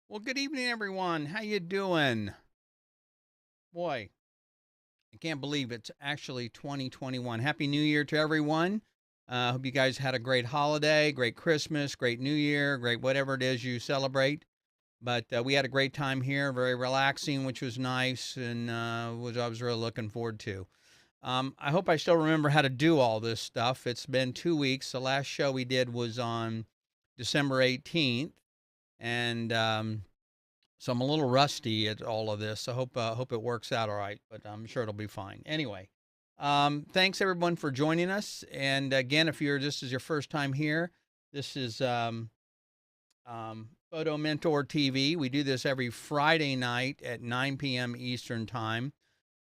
Well, good evening, everyone. How you doing? Boy, I can't believe it's actually 2021. Happy New Year to everyone. Hope you guys had a great holiday, great Christmas, great New Year, great whatever it is you celebrate. But we had a great time here, very relaxing, which was nice, and was I was really looking forward to. I hope I still remember how to do all this stuff. It's been 2 weeks. The last show we did was on December 18th, and so I'm a little rusty at all of this. I hope it works out all right, but I'm sure it'll be fine. Anyway, thanks everyone for joining us. And again, if this is your first time here, this is Photo Mentor TV. We do this every Friday night at 9 p.m. Eastern Time.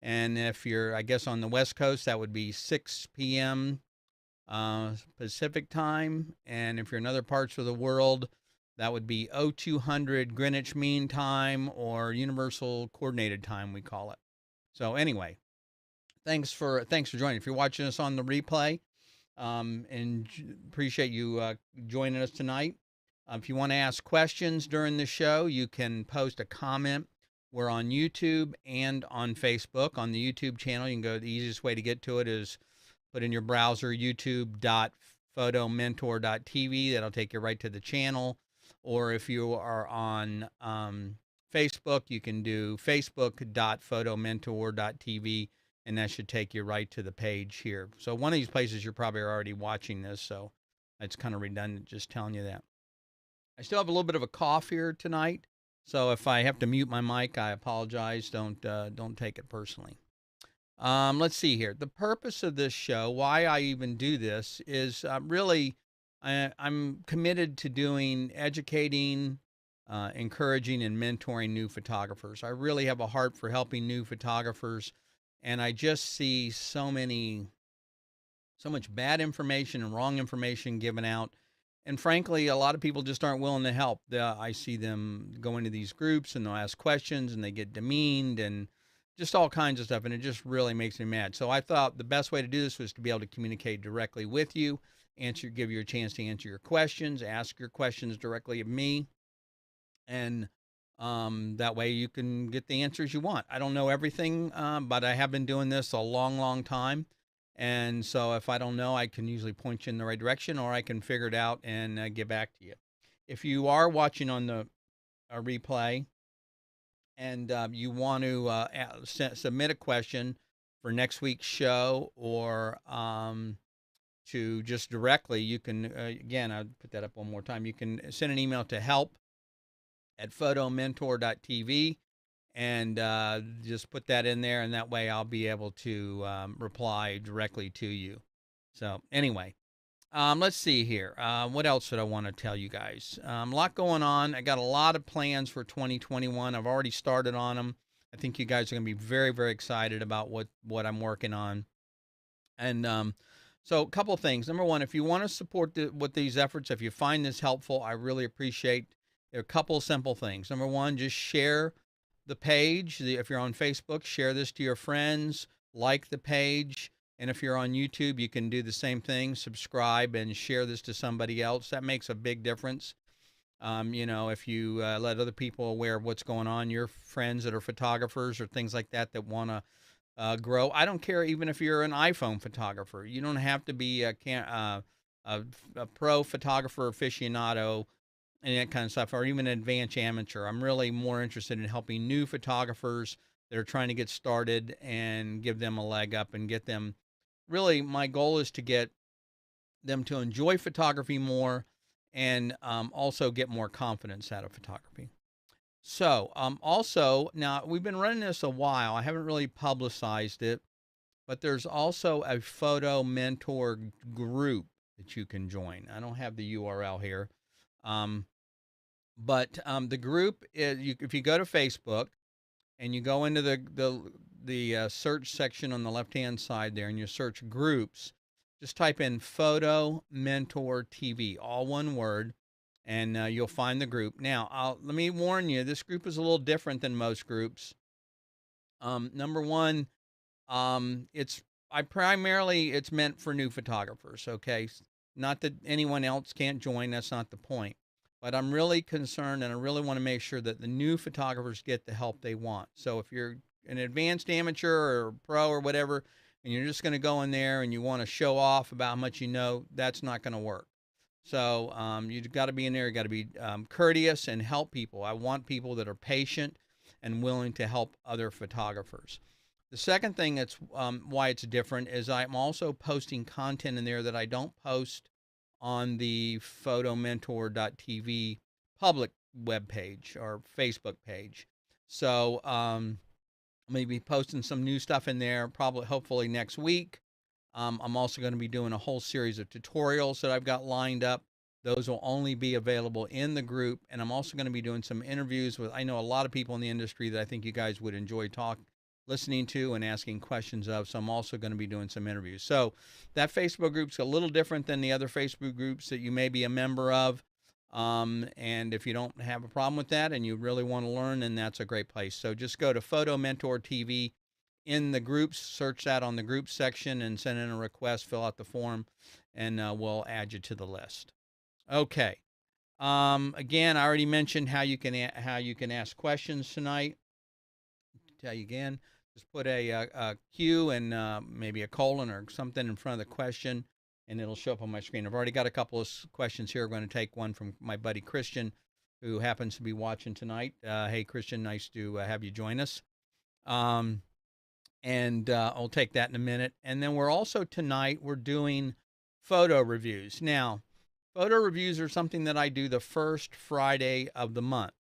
And if you're, I guess, on the West Coast, that would be 6 p.m. Pacific Time. And if you're in other parts of the world, that would be 0200 Greenwich Mean Time, or Universal Coordinated Time, we call it. So anyway, thanks for joining. If you're watching us on the replay, and appreciate you joining us tonight. If you want to ask questions during the show, you can post a comment. We're on YouTube and on Facebook. On the YouTube channel, you can go. The easiest way to get to it is put in your browser youtube.photomentor.tv. That'll take you right to the channel. Or if you are on Facebook, you can do facebook.photomentor.tv, and that should take you right to the page here. So one of these places you're probably already watching this, so it's kind of redundant just telling you that. I still have a little bit of a cough here tonight, so if I have to mute my mic, I apologize. Don't take it personally. Let's see here. The purpose of this show, why I even do this, is really I'm committed to doing educating, encouraging, and mentoring new photographers. I really have a heart for helping new photographers, and I just see so much bad information and wrong information given out. And frankly, a lot of people just aren't willing to help. I see them go into these groups and they'll ask questions and they get demeaned and just all kinds of stuff. And it just really makes me mad. So I thought the best way to do this was to be able to communicate directly with you, give you a chance to answer your questions, ask your questions directly of me. And that way you can get the answers you want. I don't know everything, but I have been doing this a long, long time. And so if I don't know, I can usually point you in the right direction, or I can figure it out and get back to you. If you are watching on the replay and you want to submit a question for next week's show, or to just directly, you can, again, I'll put that up one more time. You can send an email to help@photomentor.tv, and just put that in there, and that way I'll be able to reply directly to you. So anyway, let's see here. What else did I want to tell you guys? A lot going on. I got a lot of plans for 2021. I've already started on them. I think you guys are going to be very, very excited about what I'm working on. And so a couple of things. Number one, if you want to support with these efforts, if you find this helpful, I really appreciate. There are a couple of simple things. Number one, just share the page. If you're on Facebook, share this to your friends, like the page. And if you're on YouTube, you can do the same thing, subscribe and share this to somebody else. That makes a big difference. If you let other people aware of what's going on, your friends that are photographers or things like that want to grow. I don't care even if you're an iPhone photographer. You don't have to be a pro photographer aficionado and that kind of stuff, or even an advanced amateur. I'm really more interested in helping new photographers that are trying to get started and give them a leg up and get them. Really, my goal is to get them to enjoy photography more, and also get more confidence out of photography. So, also, now we've been running this a while. I haven't really publicized it, but there's also a photo mentor group that you can join. I don't have the URL here. But the group is, if you go to Facebook and you go into the search section on the left-hand side there, and you search groups, just type in Photo Mentor TV, all one word, and you'll find the group. Now, let me warn you, this group is a little different than most groups. Number one, it's meant for new photographers. Okay, not that anyone else can't join. That's not the point. but I'm really concerned and I really want to make sure that the new photographers get the help they want. So if you're an advanced amateur or pro or whatever, and you're just going to go in there and you want to show off about how much you know, that's not going to work. So you've got to be in there. You got to be courteous and help people. I want people that are patient and willing to help other photographers. The second thing that's why it's different is I'm also posting content in there that I don't post on the photomentor.tv public webpage or Facebook page. So I'm going to be posting some new stuff in there, probably, hopefully next week. I'm also going to be doing a whole series of tutorials that I've got lined up. Those will only be available in the group. And I'm also going to be doing some interviews with, I know a lot of people in the industry that I think you guys would enjoy listening to and asking questions of. So I'm also going to be doing some interviews. So that Facebook group's a little different than the other Facebook groups that you may be a member of. And if you don't have a problem with that and you really want to learn, then that's a great place. So just go to Photo Mentor TV in the groups, search that on the groups section and send in a request, fill out the form, and we'll add you to the list. Okay. Again, I already mentioned how you can ask questions tonight. Tell you again, just put a Q and maybe a colon or something in front of the question, and it'll show up on my screen. I've already got a couple of questions here. I'm going to take one from my buddy Christian, who happens to be watching tonight. Hey, Christian, nice to have you join us. And I'll take that in a minute. And then we're also tonight, we're doing photo reviews. Now, photo reviews are something that I do the first Friday of the month.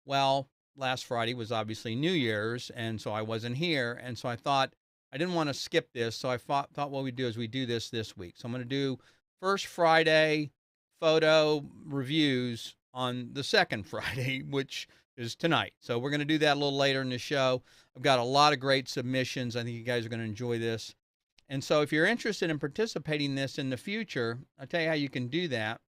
Well, last Friday was obviously New Year's, and so I wasn't here. And so I thought I didn't want to skip this. So I thought what we'd do is we do this week. So I'm going to do first Friday photo reviews on the second Friday, which is tonight. So we're going to do that a little later in the show. I've got a lot of great submissions. I think you guys are going to enjoy this. And so if you're interested in participating in this in the future, I'll tell you how you can do that.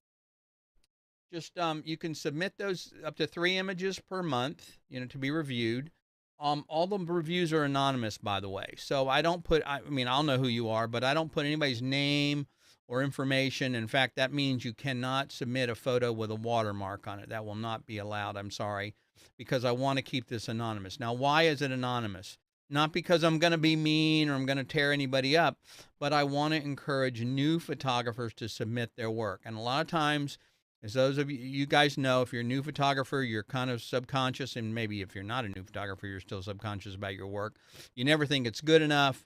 Just you can submit those up to 3 images per month, to be reviewed. All the reviews are anonymous, by the way. So I don't put, I mean, I'll know who you are, but I don't put anybody's name or information. In fact, that means you cannot submit a photo with a watermark on it. That will not be allowed. I'm sorry, because I want to keep this anonymous. Now, why is it anonymous? Not because I'm going to be mean or I'm going to tear anybody up, but I want to encourage new photographers to submit their work. And a lot of times, as those of you guys know, if you're a new photographer, you're kind of subconscious, and maybe if you're not a new photographer, you're still subconscious about your work. You never think it's good enough,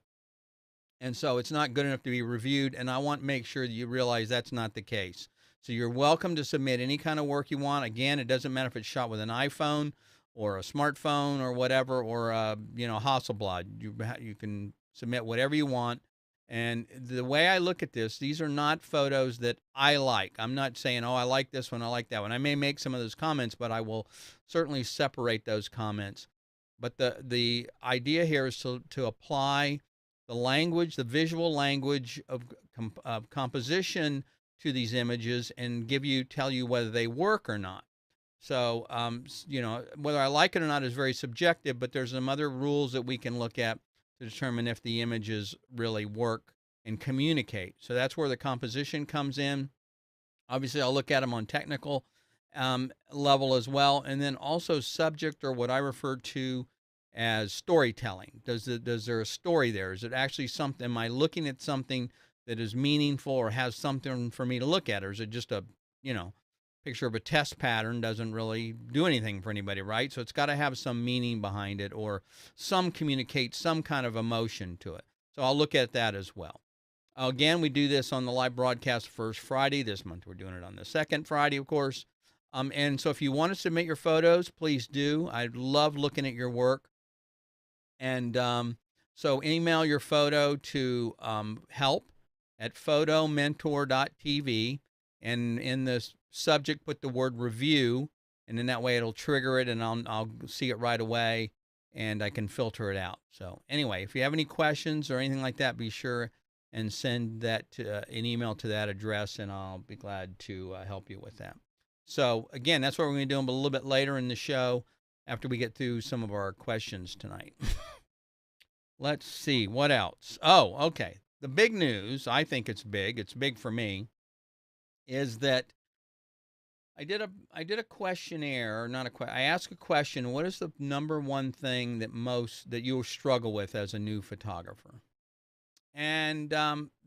and so it's not good enough to be reviewed, and I want to make sure that you realize that's not the case. So you're welcome to submit any kind of work you want. Again, it doesn't matter if it's shot with an iPhone or a smartphone or whatever, or Hasselblad. You can submit whatever you want. And the way I look at this, these are not photos that I like. I'm not saying, oh, I like this one, I like that one. I may make some of those comments, but I will certainly separate those comments. But the idea here is to apply the language, the visual language of composition to these images and tell you whether they work or not. So, whether I like it or not is very subjective, but there's some other rules that we can look at to determine if the images really work and communicate. So that's where the composition comes in. Obviously, I'll look at them on technical level as well. And then also subject, or what I refer to as storytelling. Does there a story there? Is it actually something, am I looking at something that is meaningful or has something for me to look at? Or is it just a, picture of a test pattern doesn't really do anything for anybody, right? So it's got to have some meaning behind it, or communicate some kind of emotion to it. So I'll look at that as well. Again, we do this on the live broadcast first Friday. This month we're doing it on the second Friday, of course. And so if you want to submit your photos, please do. I love looking at your work. And so email your photo to help@photomentor.tv. And in the subject, put the word review, and then that way it'll trigger it, and I'll see it right away, and I can filter it out. So anyway, if you have any questions or anything like that, be sure and send that to an email to that address, and I'll be glad to help you with that. So again, that's what we're going to do a little bit later in the show after we get through some of our questions tonight. Let's see, what else? Oh, okay. The big news, I think it's big for me, is that I did a questionnaire, or not a I asked a question. What is the number one thing that you struggle with as a new photographer? And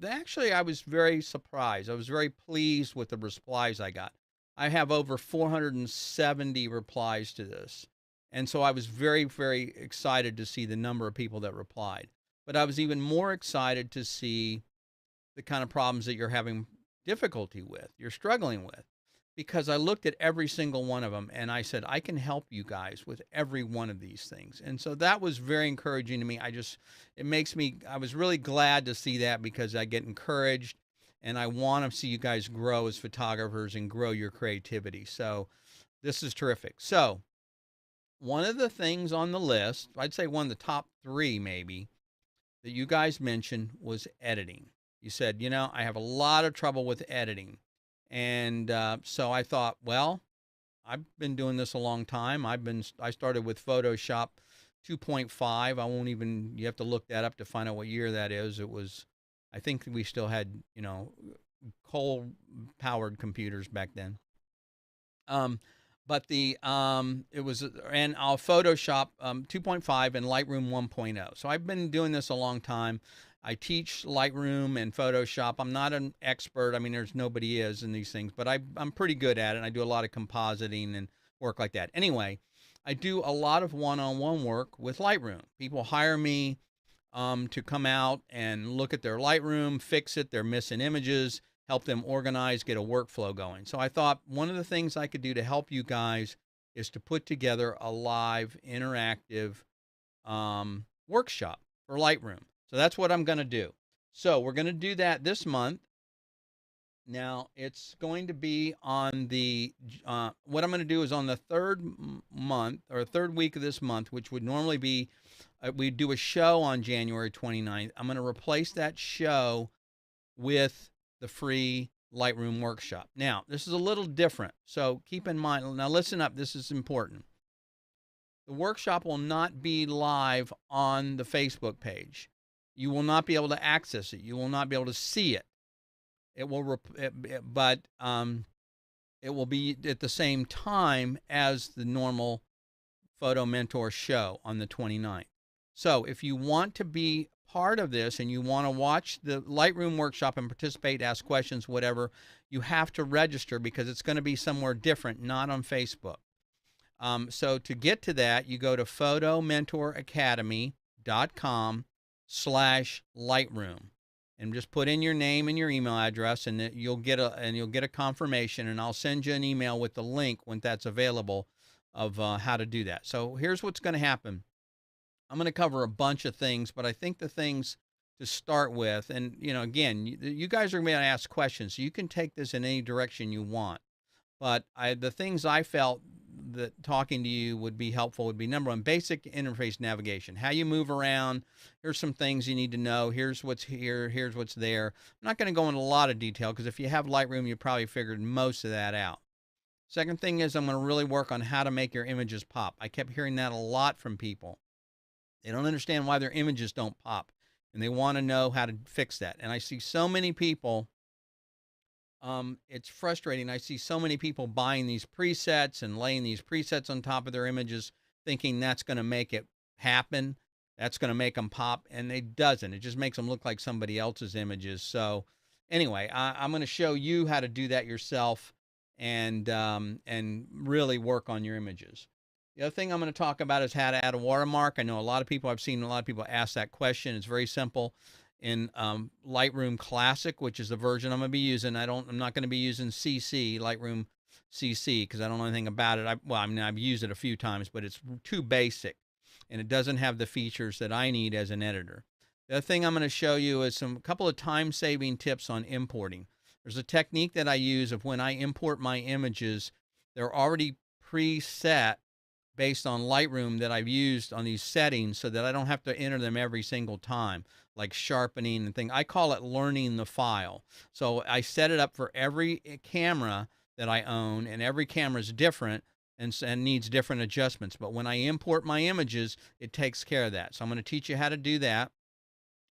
actually, I was very surprised. I was very pleased with the replies I got. I have over 470 replies to this. And so I was very, very excited to see the number of people that replied. But I was even more excited to see the kind of problems that you're having difficulty with, you're struggling with. Because I looked at every single one of them and I said, I can help you guys with every one of these things. And so that was very encouraging to me. It makes me, I was really glad to see that because I get encouraged and I want to see you guys grow as photographers and grow your creativity. So this is terrific. So one of the things on the list, I'd say one of the top three maybe, that you guys mentioned was editing. You said, I have a lot of trouble with editing. And so I thought, well, I've been doing this a long time. I started with Photoshop 2.5. You have to look that up to find out what year that is. I think we still had, coal powered computers back then. But it was, and I'll Photoshop 2.5 and Lightroom 1.0. So I've been doing this a long time. I teach Lightroom and Photoshop. I'm not an expert. I mean, there's nobody is in these things, but I'm pretty good at it. And I do a lot of compositing and work like that. Anyway, I do a lot of one-on-one work with Lightroom. People hire me to come out and look at their Lightroom, fix it, they're missing images, help them organize, get a workflow going. So I thought one of the things I could do to help you guys is to put together a live, interactive workshop for Lightroom. So that's what I'm going to do. So we're going to do that this month. Now it's going to be on what I'm going to do is on the third week of this month, which would normally be, we do a show on January 29th. I'm going to replace that show with the free Lightroom workshop. Now, this is a little different. So keep in mind, now listen up, this is important. The workshop will not be live on the Facebook page. You will not be able to access it. You will not be able to see it. It will, but it will be at the same time as the normal Photo Mentor show on the 29th. So if you want to be part of this and you want to watch the Lightroom workshop and participate, ask questions, whatever, you have to register because it's going to be somewhere different, not on Facebook. So to get to that, you go to photomentoracademy.com/Lightroom and just put in your name and your email address, and you'll get a confirmation, and I'll send you an email with the link when that's available of how to do that. So here's what's going to happen. I'm going to cover a bunch of things, but I think the things to start with, and again, you guys are going to ask questions, so you can take this in any direction you want. But the things I felt that talking to you would be helpful would be, number one, basic interface navigation, how you move around. Here's some things you need to know. Here's what's here. Here's what's there. I'm not going to go into a lot of detail because if you have Lightroom, you probably figured most of that out. Second thing is I'm going to really work on how to make your images pop. I kept hearing that a lot from people. They don't understand why their images don't pop, and they want to know how to fix that. And I see so many people, it's frustrating. I see so many people buying these presets and laying these presets on top of their images, thinking that's going to make it happen. That's going to make them pop, and it doesn't. It just makes them look like somebody else's images. So anyway, I'm going to show you how to do that yourself and really work on your images. The other thing I'm going to talk about is how to add a watermark. I know I've seen a lot of people ask that question. It's very simple. In Lightroom Classic, which is the version I'm going to be using, I'm not going to be using CC, Lightroom CC, because I don't know anything about it. I've used it a few times, but it's too basic, and it doesn't have the features that I need as an editor. The other thing I'm going to show you is a couple of time-saving tips on importing. There's a technique that I use of when I import my images, they're already preset based on Lightroom that I've used on these settings so that I don't have to enter them every single time, like sharpening and things. I call it learning the file. So I set it up for every camera that I own, and every camera is different and needs different adjustments. But when I import my images, it takes care of that. So I'm going to teach you how to do that.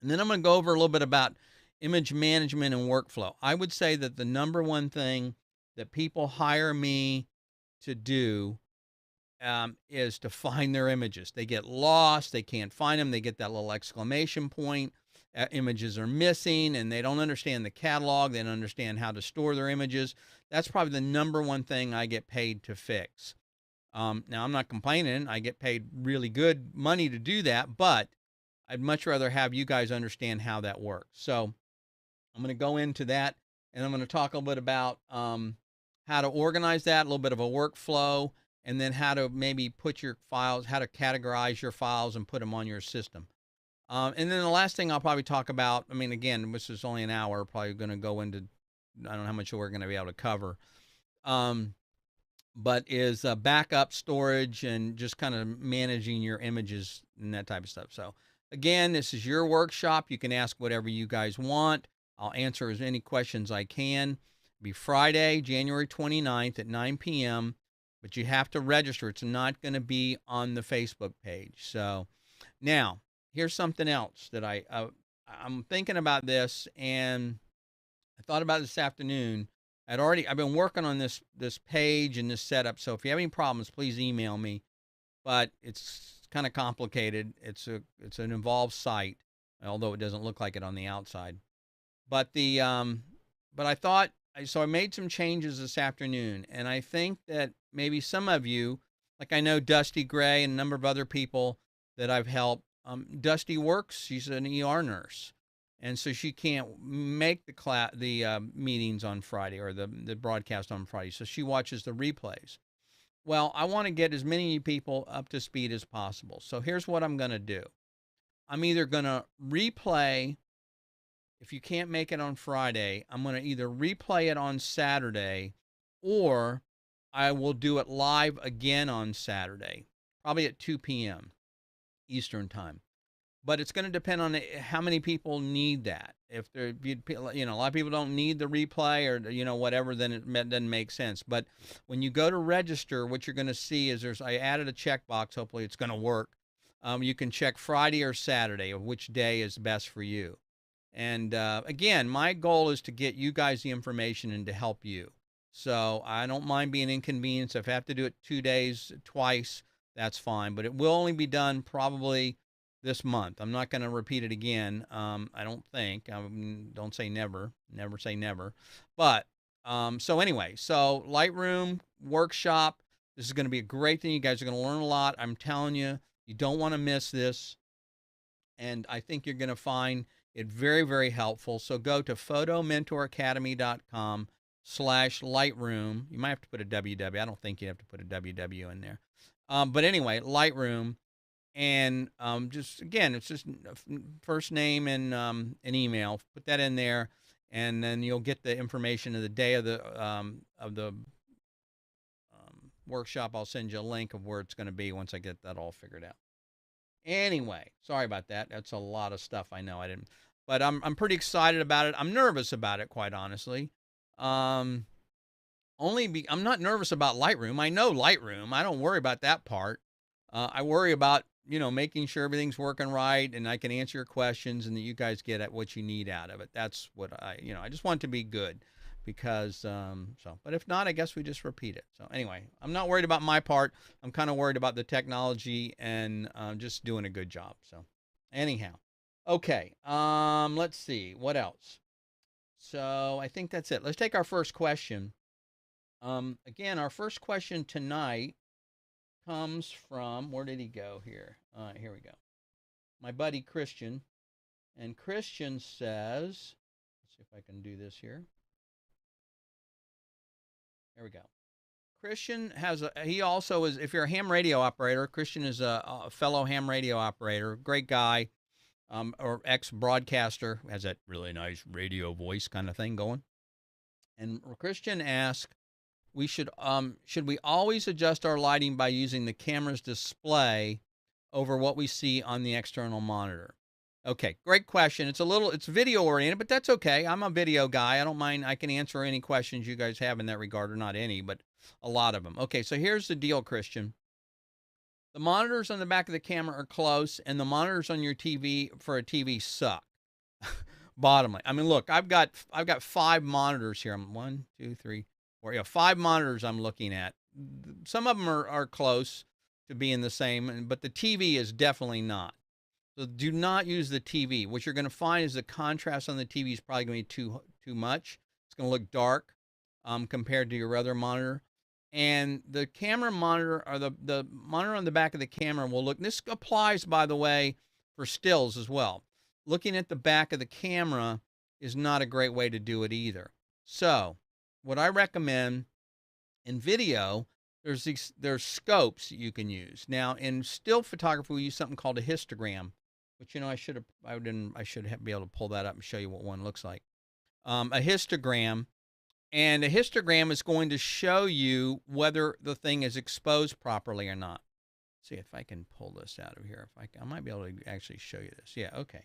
And then I'm going to go over a little bit about image management and workflow. I would say that the number one thing that people hire me to do is to find their images. They get lost, they can't find them, they get that little exclamation point. Images are missing, and they don't understand the catalog. They don't understand how to store their images. That's probably the number one thing I get paid to fix. Now, I'm not complaining. I get paid really good money to do that, but I'd much rather have you guys understand how that works. So I'm going to go into that, and I'm going to talk a little bit about how to organize that, a little bit of a workflow, and then how to maybe put your files, how to categorize your files and put them on your system. And then the last thing I'll probably talk about, I mean, again, this is only an hour, probably going to go into, I don't know how much we're going to be able to cover, but is backup storage and just kind of managing your images and that type of stuff. So again, this is your workshop. You can ask whatever you guys want. I'll answer as many questions I can. It'll be Friday, January 29th at 9 p.m., but you have to register. It's not going to be on the Facebook page. So now, here's something else that I'm thinking about this, and I thought about it this afternoon. I've been working on this page and this setup. So if you have any problems, please email me. But it's kind of complicated. It's an involved site, although it doesn't look like it on the outside. But I made some changes this afternoon, and I think that maybe some of you, like I know Dusty Gray and a number of other people that I've helped. Dusty works. She's an ER nurse, and so she can't make the meetings on Friday or the broadcast on Friday. So she watches the replays. Well, I want to get as many people up to speed as possible. So here's what I'm going to do. I'm either going to replay. If you can't make it on Friday, I'm going to either replay it on Saturday, or I will do it live again on Saturday, probably at 2 p.m. Eastern time. But it's going to depend on how many people need that. If a lot of people don't need the replay or, whatever, then it doesn't make sense. But when you go to register, what you're going to see is I added a checkbox. Hopefully it's going to work. You can check Friday or Saturday of which day is best for you. And again, my goal is to get you guys the information and to help you. So I don't mind being inconvenienced. If I have to do it 2 days, twice, that's fine. But it will only be done probably this month. I'm not going to repeat it again. I don't think. Don't say never. Never say never. But so anyway, so Lightroom workshop. This is going to be a great thing. You guys are going to learn a lot. I'm telling you, you don't want to miss this. And I think you're going to find it very, very helpful. So go to photomentoracademy.com/Lightroom. You might have to put a www. I don't think you have to put a www in there. But anyway, Lightroom. And just, again, it's just first name and an email. Put that in there, and then you'll get the information of the day of the workshop. I'll send you a link of where it's going to be once I get that all figured out. Anyway, sorry about that. That's a lot of stuff. I know I didn't, but I'm pretty excited about it. I'm nervous about it, quite honestly. I'm not nervous about Lightroom. I know Lightroom. I don't worry about that part. I worry about, making sure everything's working right and I can answer your questions and that you guys get at what you need out of it. That's what I just want it to be good because, but if not, I guess we just repeat it. So anyway, I'm not worried about my part. I'm kind of worried about the technology and just doing a good job. So anyhow, okay. Let's see what else. So I think that's it. Let's take our first question. Again, our first question tonight comes from, where did he go here? Here we go. My buddy Christian. And Christian says, let's see if I can do this here. There we go. Christian he also is, if you're a ham radio operator, Christian is a fellow ham radio operator, great guy, or ex-broadcaster, has that really nice radio voice kind of thing going. And Christian asked, should we always adjust our lighting by using the camera's display over what we see on the external monitor? Okay, great question. It's video oriented, but that's okay. I'm a video guy. I don't mind. I can answer any questions you guys have in that regard, or not any, but a lot of them. Okay, so here's the deal, Christian. The monitors on the back of the camera are close, and the monitors on your TV for a TV suck. Bottom line. I mean, look, I've got 5 monitors here. I'm 1, 2, 3. or 5 monitors I'm looking at. Some of them are close to being the same, but the TV is definitely not. So do not use the TV. What you're going to find is the contrast on the TV is probably going to be too much. It's going to look dark compared to your other monitor. And the camera monitor, or the monitor on the back of the camera will look, this applies, by the way, for stills as well. Looking at the back of the camera is not a great way to do it either. So what I recommend in video, there's scopes you can use. Now in still photography, we use something called a histogram, which I should be able to pull that up and show you what one looks like. A histogram, and a histogram is going to show you whether the thing is exposed properly or not. Let's see if I can pull this out of here. If I might be able to actually show you this. Yeah, okay.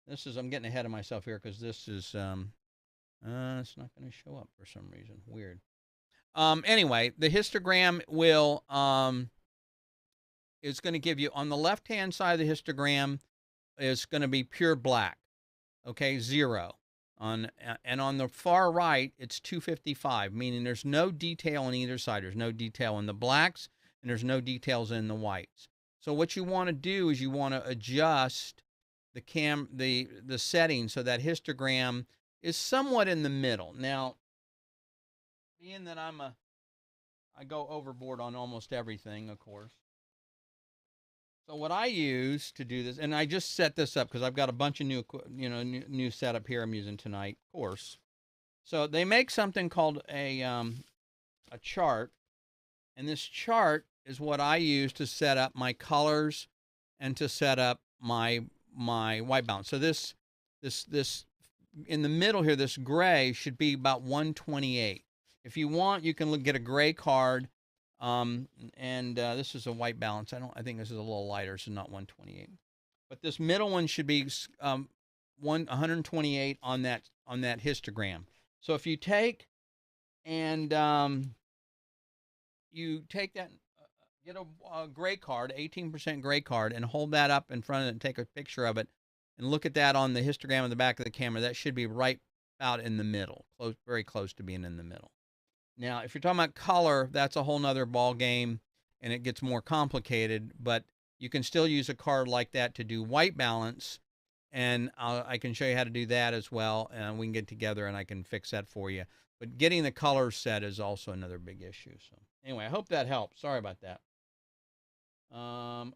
I'm getting ahead of myself here because this is it's not going to show up for some reason. Weird. Anyway, the histogram is going to give you, on the left-hand side of the histogram is going to be pure black. Okay, 0. And on the far right, it's 255, meaning there's no detail on either side. There's no detail in the blacks, and there's no details in the whites. So what you want to do is you want to adjust the settings so that histogram is somewhat in the middle. Now, being that I go overboard on almost everything, of course. So what I use to do this, and I just set this up because I've got a bunch of new setup here I'm using tonight, of course. So they make something called a chart, and this chart is what I use to set up my colors and to set up my white balance. So this in the middle here, this gray should be about 128. If you want, you can get a gray card. This is a white balance. I think this is a little lighter, so not 128. But this middle one should be 128 on that histogram. So if you take and you take that, get a gray card, 18% gray card, and hold that up in front of it and take a picture of it, and look at that on the histogram on the back of the camera. That should be right out in the middle, very close to being in the middle. Now, if you're talking about color, that's a whole nother ball game, and it gets more complicated, but you can still use a card like that to do white balance, and I can show you how to do that as well, and we can get together and I can fix that for you. But getting the color set is also another big issue. So anyway, I hope that helps. Sorry about that.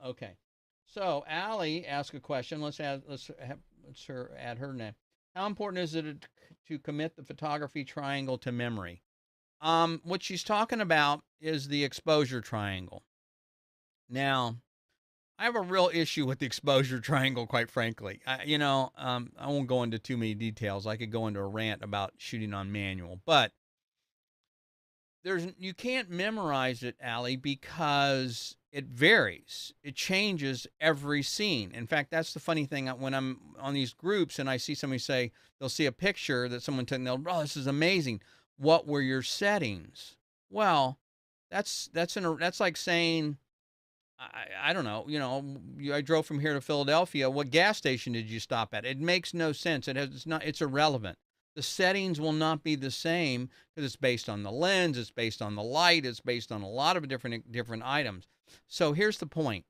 Okay. So Allie asked a question. Let's add her name. How important is it to commit the photography triangle to memory? What she's talking about is the exposure triangle. Now, I have a real issue with the exposure triangle, quite frankly. I won't go into too many details. I could go into a rant about shooting on manual, but you can't memorize it, Allie, because it varies. It changes every scene. In fact, that's the funny thing. When I'm on these groups and I see somebody say, they'll see a picture that someone took and they'll, oh, this is amazing. What were your settings? Well, that's like saying, I don't know, I drove from here to Philadelphia. What gas station did you stop at? It makes no sense. It's irrelevant. The settings will not be the same because it's based on the lens, it's based on the light, it's based on a lot of different items. So here's the point.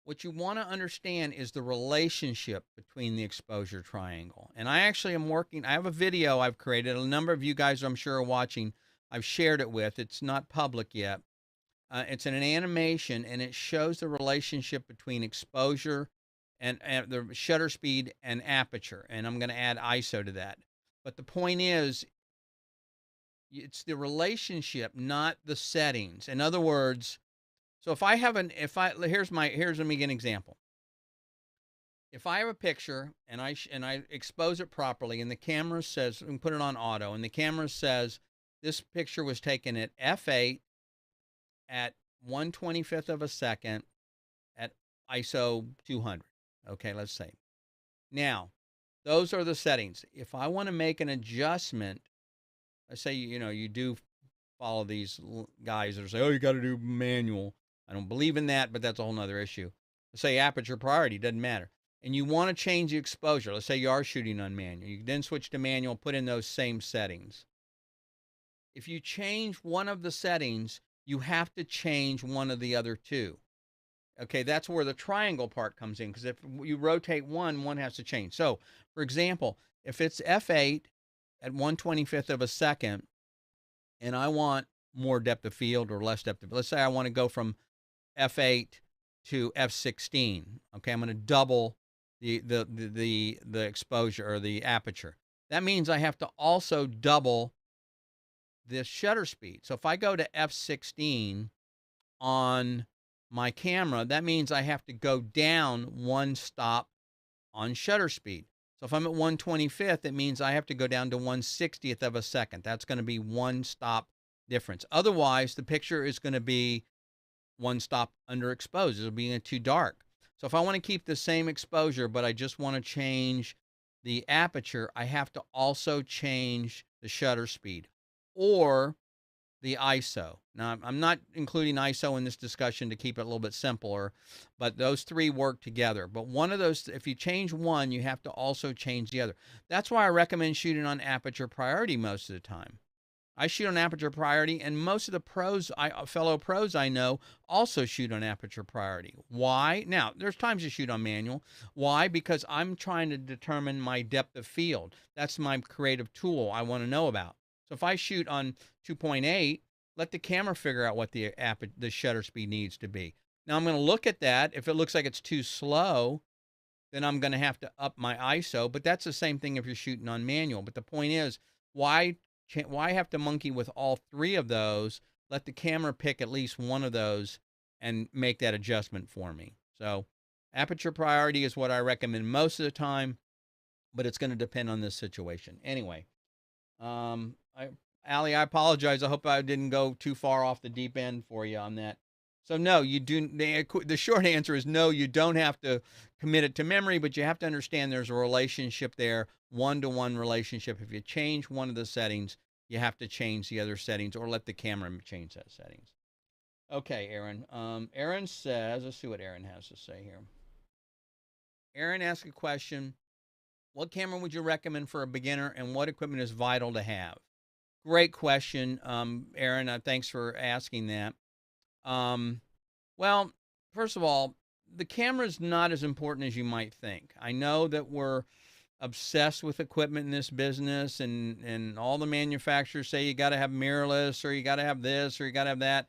What you want to understand is the relationship between the exposure triangle. And I actually I have a video I've created. A number of you guys, I'm sure, are watching. I've shared it with. It's not public yet. It's an animation, and it shows the relationship between exposure and the shutter speed and aperture. And I'm going to add ISO to that. But the point is, it's the relationship, not the settings. In other words, so let me give you an example. If I have a picture and I expose it properly, and the camera says, and put it on auto, and the camera says this picture was taken at f8 at 1/25th of a second at ISO 200. Okay, let's say. Now, those are the settings. If I want to make an adjustment, let's say you do follow these guys that say, oh, you got to do manual. I don't believe in that, but that's a whole nother issue. Let's say aperture priority, doesn't matter. And you want to change the exposure. Let's say you are shooting on manual. You then switch to manual, put in those same settings. if you change one of the settings, you have to change one of the other two. Okay, that's where the triangle part comes in, because if you rotate one, one has to change. So, for example, if it's f8 at 1/25th of a second, and I want more depth of field or less depth of, let's say I want to go from f8 to f16. Okay, I'm going to double the exposure or the aperture. That means I have to also double the shutter speed. So if I go to f16 on my camera, that means I have to go down one stop on shutter speed. So if I'm at 1/25th, it means I have to go down to 1/60th of a second. That's going to be one stop difference. Otherwise, the picture is going to be one stop underexposed. It'll be too dark. So if I want to keep the same exposure, but I just want to change the aperture, I have to also change the shutter speed or the ISO. Now, I'm not including ISO in this discussion to keep it a little bit simpler, but those three work together. But one of those, if you change one, you have to also change the other. That's why I recommend shooting on aperture priority most of the time. I shoot on aperture priority, and most of the fellow pros I know also shoot on aperture priority. Why? Now, there's times you shoot on manual. Why? Because I'm trying to determine my depth of field. That's my creative tool I want to know about. So if I shoot on 2.8, let the camera figure out what the shutter speed needs to be. Now I'm going to look at that. If it looks like it's too slow, then I'm going to have to up my ISO. But that's the same thing if you're shooting on manual. But the point is, why have to monkey with all three of those? Let the camera pick at least one of those and make that adjustment for me. So aperture priority is what I recommend most of the time, but it's going to depend on this situation. Anyway, Allie, I apologize. I hope I didn't go too far off the deep end for you on that. So no, you do. The short answer is no. You don't have to commit it to memory, but you have to understand there's a relationship there, one-to-one relationship. If you change one of the settings, you have to change the other settings, or let the camera change that settings. Okay, Aaron. Aaron says, let's see what Aaron has to say here. Aaron asked a question. What camera would you recommend for a beginner, and what equipment is vital to have? Great question, Aaron. Thanks for asking that. Well, first of all, the camera is not as important as you might think. I know that we're obsessed with equipment in this business, and all the manufacturers say you got to have mirrorless, or you got to have this, or you got to have that.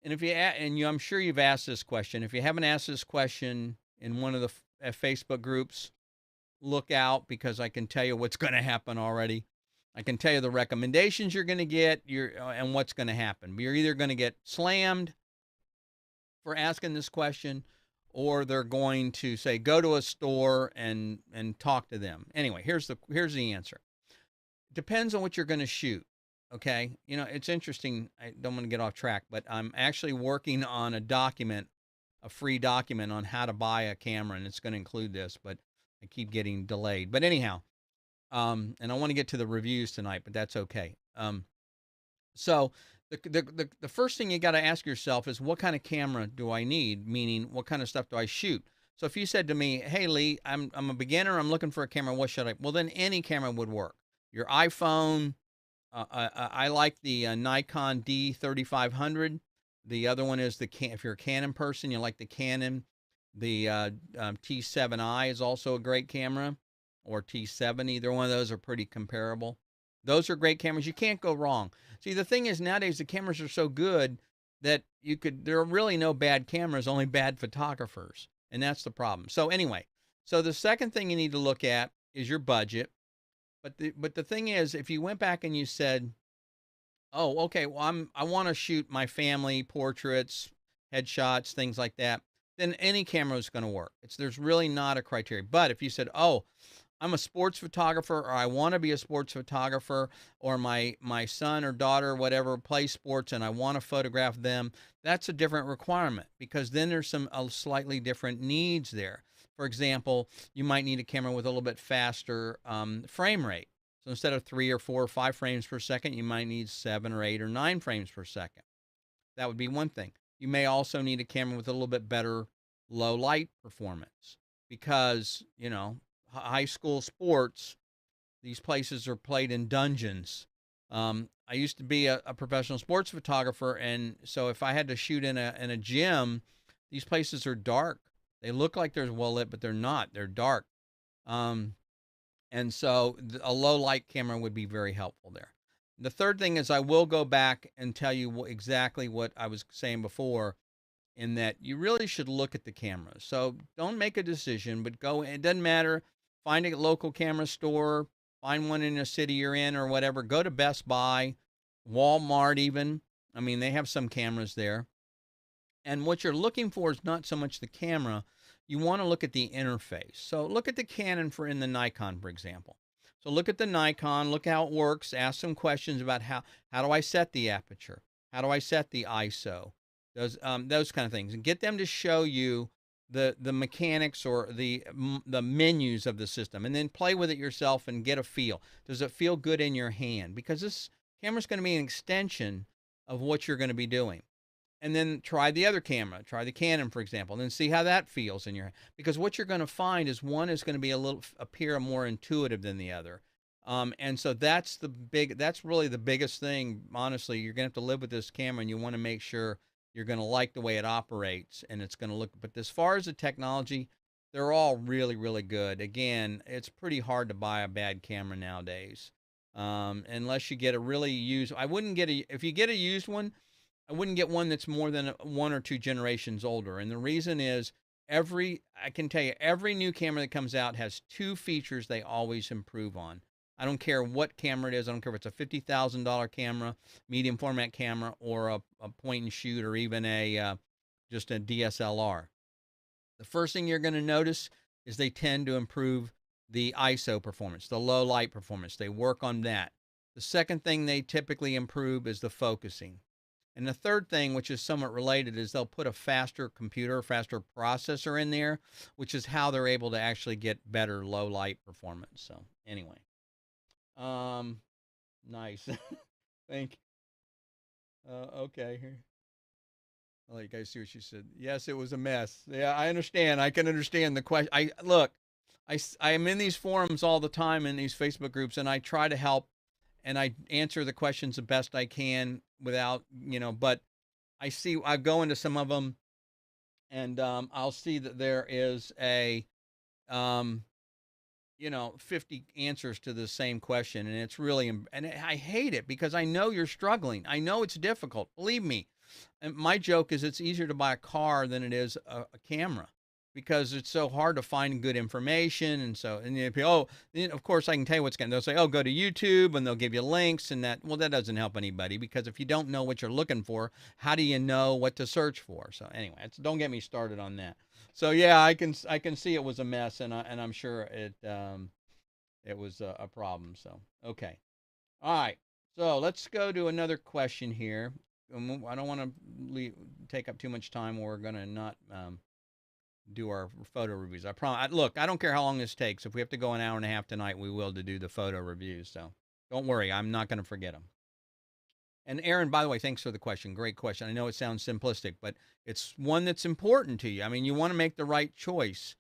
And I'm sure you've asked this question. If you haven't asked this question in one of the Facebook groups, look out, because I can tell you what's going to happen already. I can tell you the recommendations you're going to get, and what's going to happen. You're either going to get slammed for asking this question, or they're going to say, go to a store and talk to them. Anyway, here's the answer. It depends on what you're going to shoot. Okay. You know, it's interesting. I don't want to get off track, but I'm actually working on a free document on how to buy a camera, and it's going to include this, but I keep getting delayed. But anyhow, and I want to get to the reviews tonight, but that's okay. So the first thing you got to ask yourself is, what kind of camera do I need? Meaning, what kind of stuff do I shoot? So if you said to me, hey, Lee, I'm a beginner, I'm looking for a camera, what should I? Well, then any camera would work. Your iPhone, I like the Nikon D3500. The other one is if you're a Canon person, you like the Canon. The T7i is also a great camera, or T7. Either one of those are pretty comparable. Those are great cameras. You can't go wrong. See, the thing is, nowadays the cameras are so good that there are really no bad cameras, only bad photographers. And that's the problem. So anyway, so the second thing you need to look at is your budget. But the thing is, if you went back and you said, oh, okay, well, I want to shoot my family portraits, headshots, things like that, then any camera is going to work. There's really not a criteria. But if you said, oh, I'm a sports photographer, or I want to be a sports photographer, or my son or daughter or whatever plays sports and I want to photograph them, that's a different requirement, because then there's some slightly different needs there. For example, you might need a camera with a little bit faster frame rate. So instead of 3 or 4 or 5 frames per second, you might need 7 or 8 or 9 frames per second. That would be one thing. You may also need a camera with a little bit better low light performance, because, you know, high school sports, these places are played in dungeons. I used to be a professional sports photographer, and so if I had to shoot in a gym, these places are dark. They look like they're well lit, but they're not. They're dark. Um, and so a low light camera would be very helpful there. The third thing is I will go back and tell you exactly what I was saying before, in that you really should look at the cameras. So don't make a decision, but go. It doesn't matter. Find a local camera store, find one in a city you're in or whatever. Go to Best Buy, Walmart, even. I mean, they have some cameras there. And what you're looking for is not so much the camera. You want to look at the interface. So look at the Canon in the Nikon, for example. So look at the Nikon, look how it works, ask some questions about how do I set the aperture? How do I set the ISO? Those kind of things. And get them to show you the mechanics or the menus of the system, and then play with it yourself and get a feel. Does it feel good in your hand? Because this camera's going to be an extension of what you're going to be doing. And then try the other camera, try the Canon, for example, and then see how that feels in your hand. Because what you're going to find is one is going to be appear more intuitive than the other. And so that's really the biggest thing. Honestly, you're going to have to live with this camera, and you want to make sure you're going to like the way it operates, and it's going to look. But as far as the technology, they're all really, really good. Again, it's pretty hard to buy a bad camera nowadays, unless you get a really used. I wouldn't get if you get a used one, I wouldn't get one that's more than 1 or 2 generations older. And the reason is I can tell you, every new camera that comes out has 2 features they always improve on. I don't care what camera it is. I don't care if it's a $50,000 camera, medium format camera, or a point and shoot, or even just a DSLR. The first thing you're going to notice is they tend to improve the ISO performance, the low light performance. They work on that. The second thing they typically improve is the focusing. And the third thing, which is somewhat related, is they'll put a faster processor in there, which is how they're able to actually get better low light performance. So anyway, nice. Thank you. Okay, here. I'll let you guys see what she said. Yes, it was a mess. Yeah, I understand. I can understand the question. I am in these forums all the time, in these Facebook groups, and I try to help, and I answer the questions the best I can without, but I go into some of them, and I'll see that there is 50 answers to the same question, and it's really, and I hate it because I know you're struggling. I know it's difficult. Believe me. And my joke is it's easier to buy a car than it is a camera, because it's so hard to find good information. And so, of course I can tell you what's going to, they'll say, oh, go to YouTube, and they'll give you links, and that doesn't help anybody, because if you don't know what you're looking for, how do you know what to search for? So anyway, don't get me started on that. So yeah, I can see it was a mess, and I'm sure it was a problem. So, okay. All right. So let's go to another question here. I don't want to take up too much time. We're going to not do our photo reviews. I promise. Look, I don't care how long this takes. If we have to go an hour and a half tonight, we will, to do the photo reviews. So don't worry. I'm not going to forget them. And Aaron, by the way, thanks for the question. Great question. I know it sounds simplistic, but it's one that's important to you. I mean, you want to make the right choice.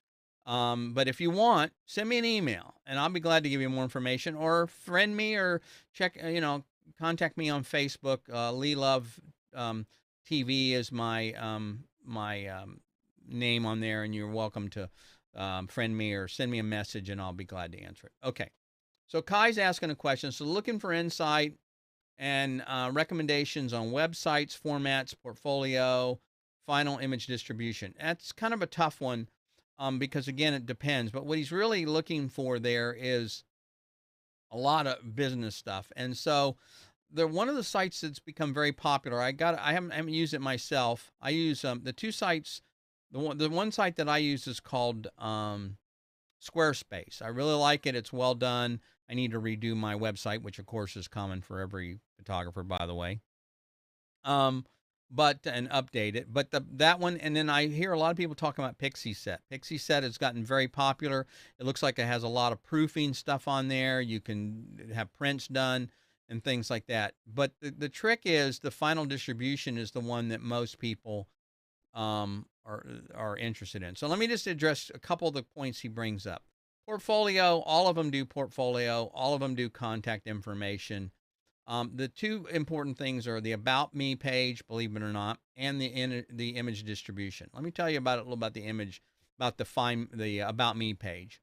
But if you want, send me an email, and I'll be glad to give you more information, or friend me, or contact me on Facebook. Lee Love TV is my name on there, and you're welcome to friend me or send me a message, and I'll be glad to answer it. Okay. So Kai's asking a question. So looking for insight and recommendations on websites, formats, portfolio, final image distribution. That's kind of a tough one, because again, it depends. But what he's really looking for there is a lot of business stuff. And so one of the sites that's become very popular, I haven't used it myself. I use the 2 sites. The one site that I use is called Squarespace. I really like it. It's well done. I need to redo my website, which of course is common for every photographer, by the way. And update it. But that one, and then I hear a lot of people talking about Pixieset. Pixieset has gotten very popular. It looks like it has a lot of proofing stuff on there. You can have prints done and things like that. But the trick is the final distribution is the one that most people are interested in. So let me just address a couple of the points he brings up. Portfolio, all of them do portfolio. All of them do contact information. The two important things are the About Me page, believe it or not, and the image distribution. Let me tell you about a little about the image, about the About Me page.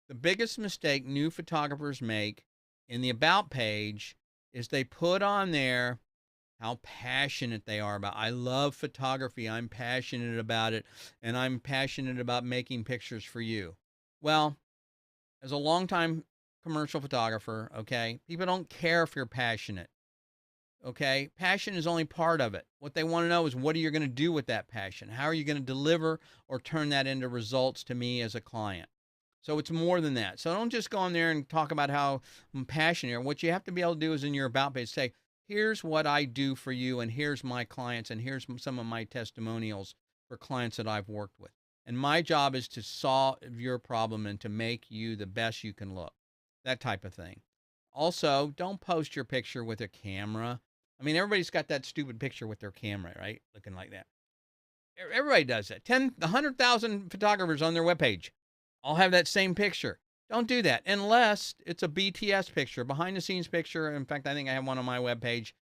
The biggest mistake new photographers make in the About page is they put on there how passionate they are about. I love photography. I'm passionate about it, and I'm passionate about making pictures for you. Well, as a longtime commercial photographer, okay, people don't care if you're passionate. Okay, passion is only part of it. What they want to know is, what are you going to do with that passion? How are you going to deliver or turn that into results to me as a client? So it's more than that. So don't just go on there and talk about how I'm passionate. What you have to be able to do is, in your about page, say, here's what I do for you, and here's my clients, and here's some of my testimonials for clients that I've worked with. And my job is to solve your problem and to make you the best you can look. That type of thing. Also, don't post your picture with a camera. I mean, everybody's got that stupid picture with their camera, right? Looking like that. Everybody does that. 100,000 photographers on their webpage all have that same picture. Don't do that unless it's a BTS picture, behind the scenes picture. In fact, I think I have one on my webpage.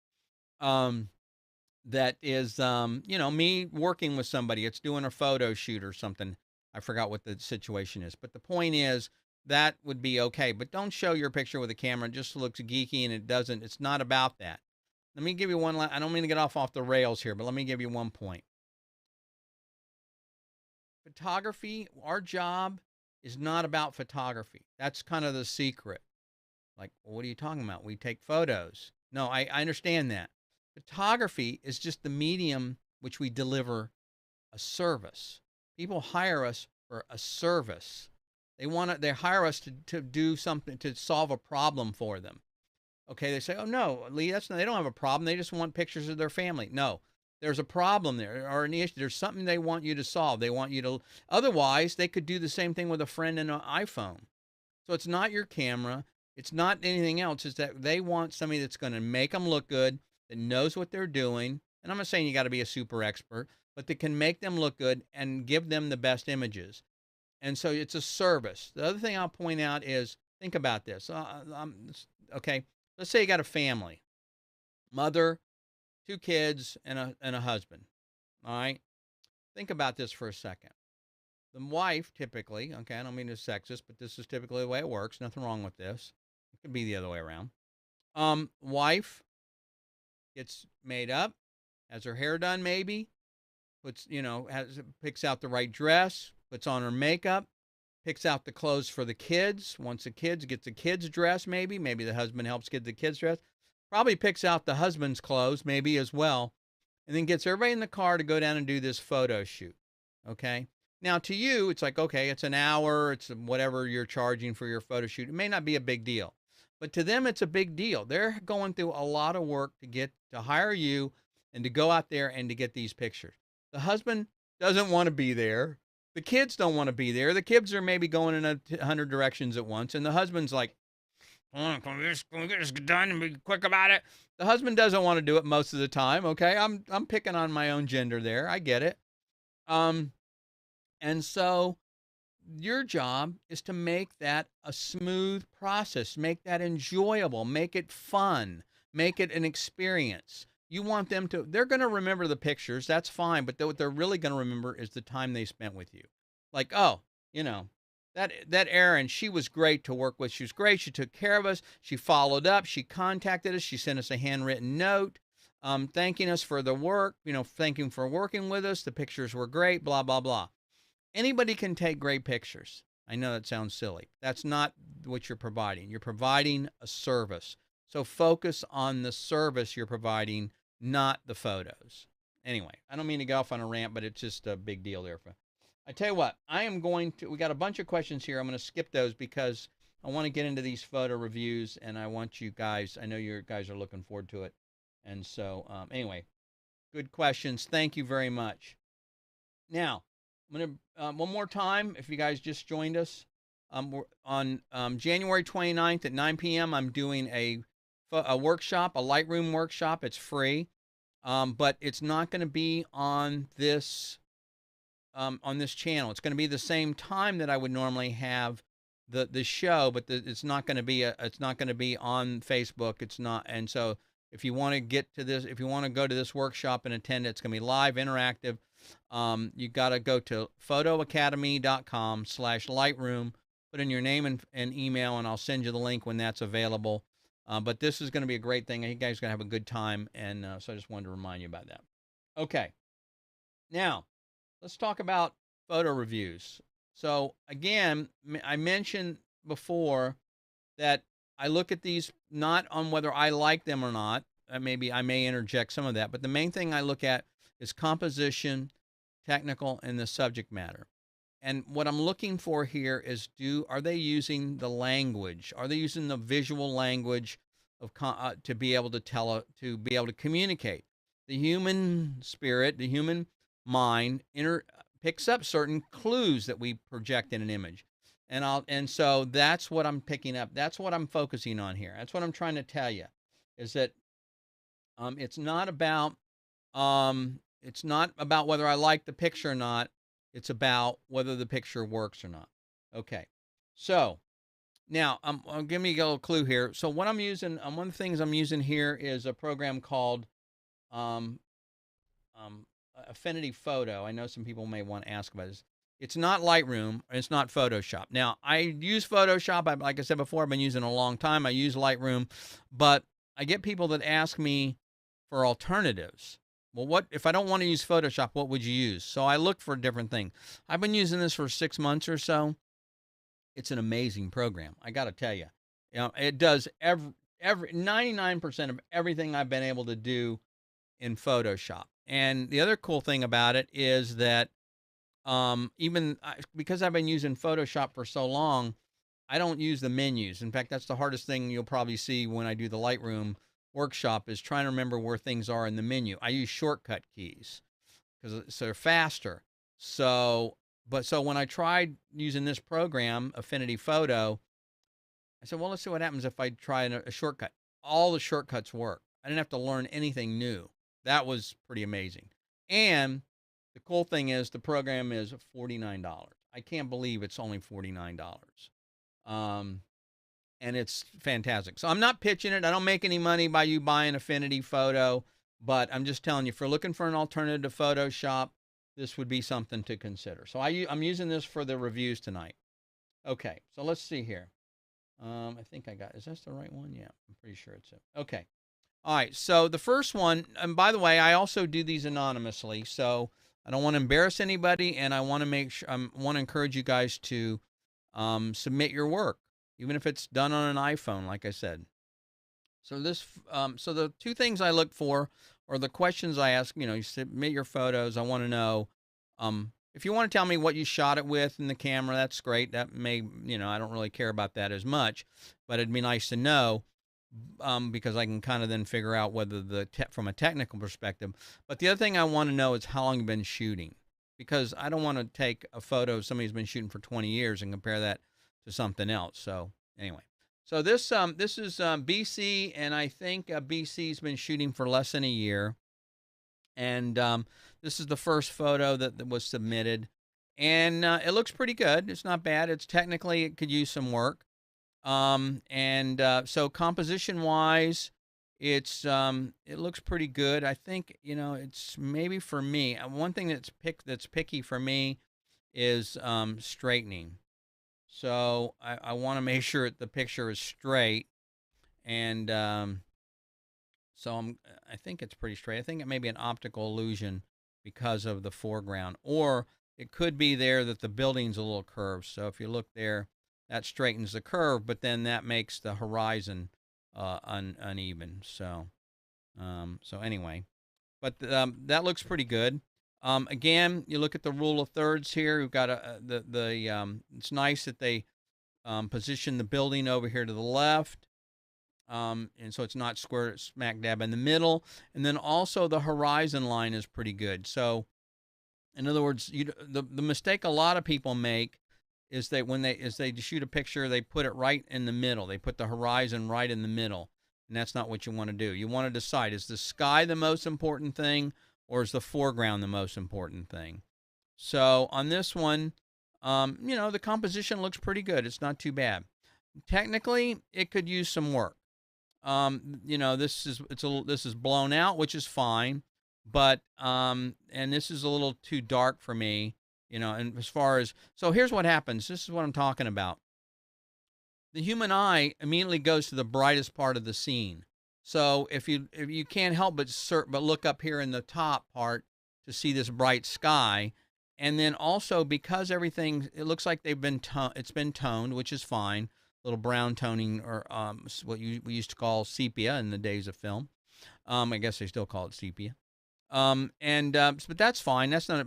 That is, me working with somebody. It's doing a photo shoot or something. I forgot what the situation is, but the point is that would be okay. But don't show your picture with a camera. It just looks geeky, and it's not about that. Let me give you one. I don't mean to get off the rails here, but let me give you one point. Photography, our job is not about photography. That's kind of the secret. Like, well, what are you talking about? We take photos. No, I understand that. Photography is just the medium which we deliver a service. People hire us for a service. They hire us to do something, to solve a problem for them. Okay, they say, oh no, Lee, they don't have a problem. They just want pictures of their family. No, there's a problem there, or an issue. There's something they want you to solve. They want you to, otherwise they could do the same thing with a friend and an iPhone. So it's not your camera. It's not anything else. It's that they want somebody that's going to make them look good, that knows what they're doing. And I'm not saying you got to be a super expert, but that can make them look good and give them the best images. And so it's a service. The other thing I'll point out is, think about this. Okay, let's say you got a family, mother, 2 kids, and a husband. All right, think about this for a second. The wife typically, okay, I don't mean to be sexist, but this is typically the way it works. Nothing wrong with this. It could be the other way around. Wife gets made up, has her hair done, maybe picks out the right dress, puts on her makeup, picks out the clothes for the kids. Once the kids gets the kids dressed, maybe the husband helps get the kids dressed. Probably picks out the husband's clothes, maybe as well, and then gets everybody in the car to go down and do this photo shoot. Okay. Now, to you, it's like, okay, it's an hour, it's whatever you're charging for your photo shoot. It may not be a big deal, but to them, it's a big deal. They're going through a lot of work to hire you and to go out there and to get these pictures. The husband doesn't want to be there. The kids don't want to be there. The kids are maybe going in 100 directions at once, and the husband's like, can we get this done and be quick about it? The husband doesn't want to do it most of the time. Okay, I'm picking on my own gender there. I get it. And so your job is to make that a smooth process, make that enjoyable, make it fun, make it an experience. You want them they're going to remember the pictures. That's fine. But what they're really going to remember is the time they spent with you. Like, oh, that Erin, she was great to work with. She was great. She took care of us. She followed up. She contacted us. She sent us a handwritten note, thanking us for the work, thanking for working with us. The pictures were great, blah, blah, blah. Anybody can take great pictures. I know that sounds silly. That's not what you're providing. You're providing a service. So focus on the service you're providing, not the photos. Anyway, I don't mean to go off on a rant, but it's just a big deal there. I tell you what, we got a bunch of questions here. I'm going to skip those because I want to get into these photo reviews, and I want you guys, I know you guys are looking forward to it. And so, anyway, good questions. Thank you very much. Now, I'm going to, one more time, if you guys just joined us, we're on January 29th at 9 p.m., I'm doing a workshop, a Lightroom workshop. It's free, but it's not going to be on this channel. It's going to be the same time that I would normally have the show, but it's not going to be it's not going to be on Facebook. It's not, and so if you want to get to this, if you want to go to this workshop and attend, it's going to be live, interactive. You got to go to photoacademy.com/lightroom, put in your name and email, and I'll send you the link when that's available. But this is going to be a great thing. You guys are going to have a good time, and so I just wanted to remind you about that. Okay, now let's talk about photo reviews. So again, I mentioned before that I look at these not on whether I like them or not. Maybe I may interject some of that, but the main thing I look at is composition, technical, and the subject matter. And what I'm looking for here is are they using the language? Are they using the visual language of to be able to to be able to communicate? The human spirit, the human mind picks up certain clues that we project in an image. And so that's what I'm picking up. That's what I'm focusing on here. That's what I'm trying to tell you, is that it's not about whether I like the picture or not. It's about whether the picture works or not. Okay. So now I'll give me a little clue here. So what I'm using, one of the things I'm using here is a program called um, Affinity Photo. I know some people may want to ask about this. It's not Lightroom. It's not Photoshop. Now, I use Photoshop. Like I said before, I've been using it a long time. I use Lightroom, but I get people that ask me for alternatives. Well, what if I don't want to use Photoshop? What would you use? So I look for different things. I've been using this for 6 months or so. It's an amazing program. I got to tell you, it does every 99% of everything I've been able to do in Photoshop. And the other cool thing about it is that because I've been using Photoshop for so long, I don't use the menus. In fact, that's the hardest thing you'll probably see when I do the Lightroom workshop, is trying to remember where things are in the menu. I use shortcut keys because they're faster. So when I tried using this program, Affinity Photo, I said, well, let's see what happens if I try a shortcut. All the shortcuts work. I didn't have to learn anything new. That was pretty amazing. And the cool thing is the program is $49. I can't believe it's only $49. And it's fantastic. So I'm not pitching it. I don't make any money by you buying Affinity Photo, but I'm just telling you, if you're looking for an alternative to Photoshop, this would be something to consider. So I'm using this for the reviews tonight. Okay, so let's see here. I think is this the right one? Yeah, I'm pretty sure it's it. Okay. All right, so the first one, and by the way, I also do these anonymously, so I don't want to embarrass anybody, and I want to make sure, I want to encourage you guys to submit your work, even if it's done on an iPhone, like I said. So so the two things I look for, or the questions I ask, you submit your photos. I want to know, if you want to tell me what you shot it with in the camera, that's great. That may, I don't really care about that as much, but it'd be nice to know, because I can kind of then figure out whether from a technical perspective. But the other thing I want to know is how long you've been shooting, because I don't want to take a photo of somebody who's been shooting for 20 years and compare that to something else. So anyway, so this is BC, and I think BC's been shooting for less than a year. And this is the first photo that was submitted, and it looks pretty good. It's not bad. It could use some work. So composition wise, it looks pretty good. I think, it's maybe for me, one thing that's picky for me is straightening. So I want to make sure the picture is straight, and so I think it's pretty straight. I think it may be an optical illusion because of the foreground, or it could be there that the building's a little curved. So if you look there, that straightens the curve, but then that makes the horizon uneven. So anyway, but that looks pretty good. Again, you look at the rule of thirds here. We've got it's nice that they position the building over here to the left. And so it's not smack dab in the middle. And then also the horizon line is pretty good. So in other words, the mistake a lot of people make is that as they shoot a picture, they put it right in the middle. They put the horizon right in the middle. And that's not what you want to do. You want to decide, is the sky the most important thing, or is the foreground the most important thing? So on this one, You know, the composition looks pretty good. It's not too bad. Technically, it could use some work. You know, this is blown out, which is fine, but and this is a little too dark for me, you know. And as far as so, here's what happens. This is what I'm talking about. The human eye immediately goes to the brightest part of the scene. So if you can't help but look up here in the top part to see this bright sky, and then also because everything it looks like it's been toned, which is fine, little brown toning or what we used to call sepia in the days of film. I guess they still call it sepia. But that's fine. That's not.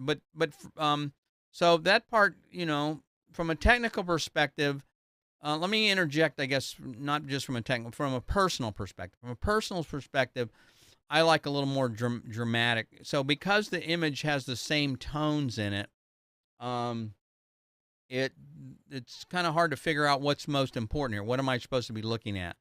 So that part, you know, from a technical perspective, let me interject, I guess, not just from a technical, from a personal perspective. From a personal perspective, I like a little more dramatic. So because the image has the same tones in it, um, it's kind of hard to figure out what's most important here. What am I supposed to be looking at?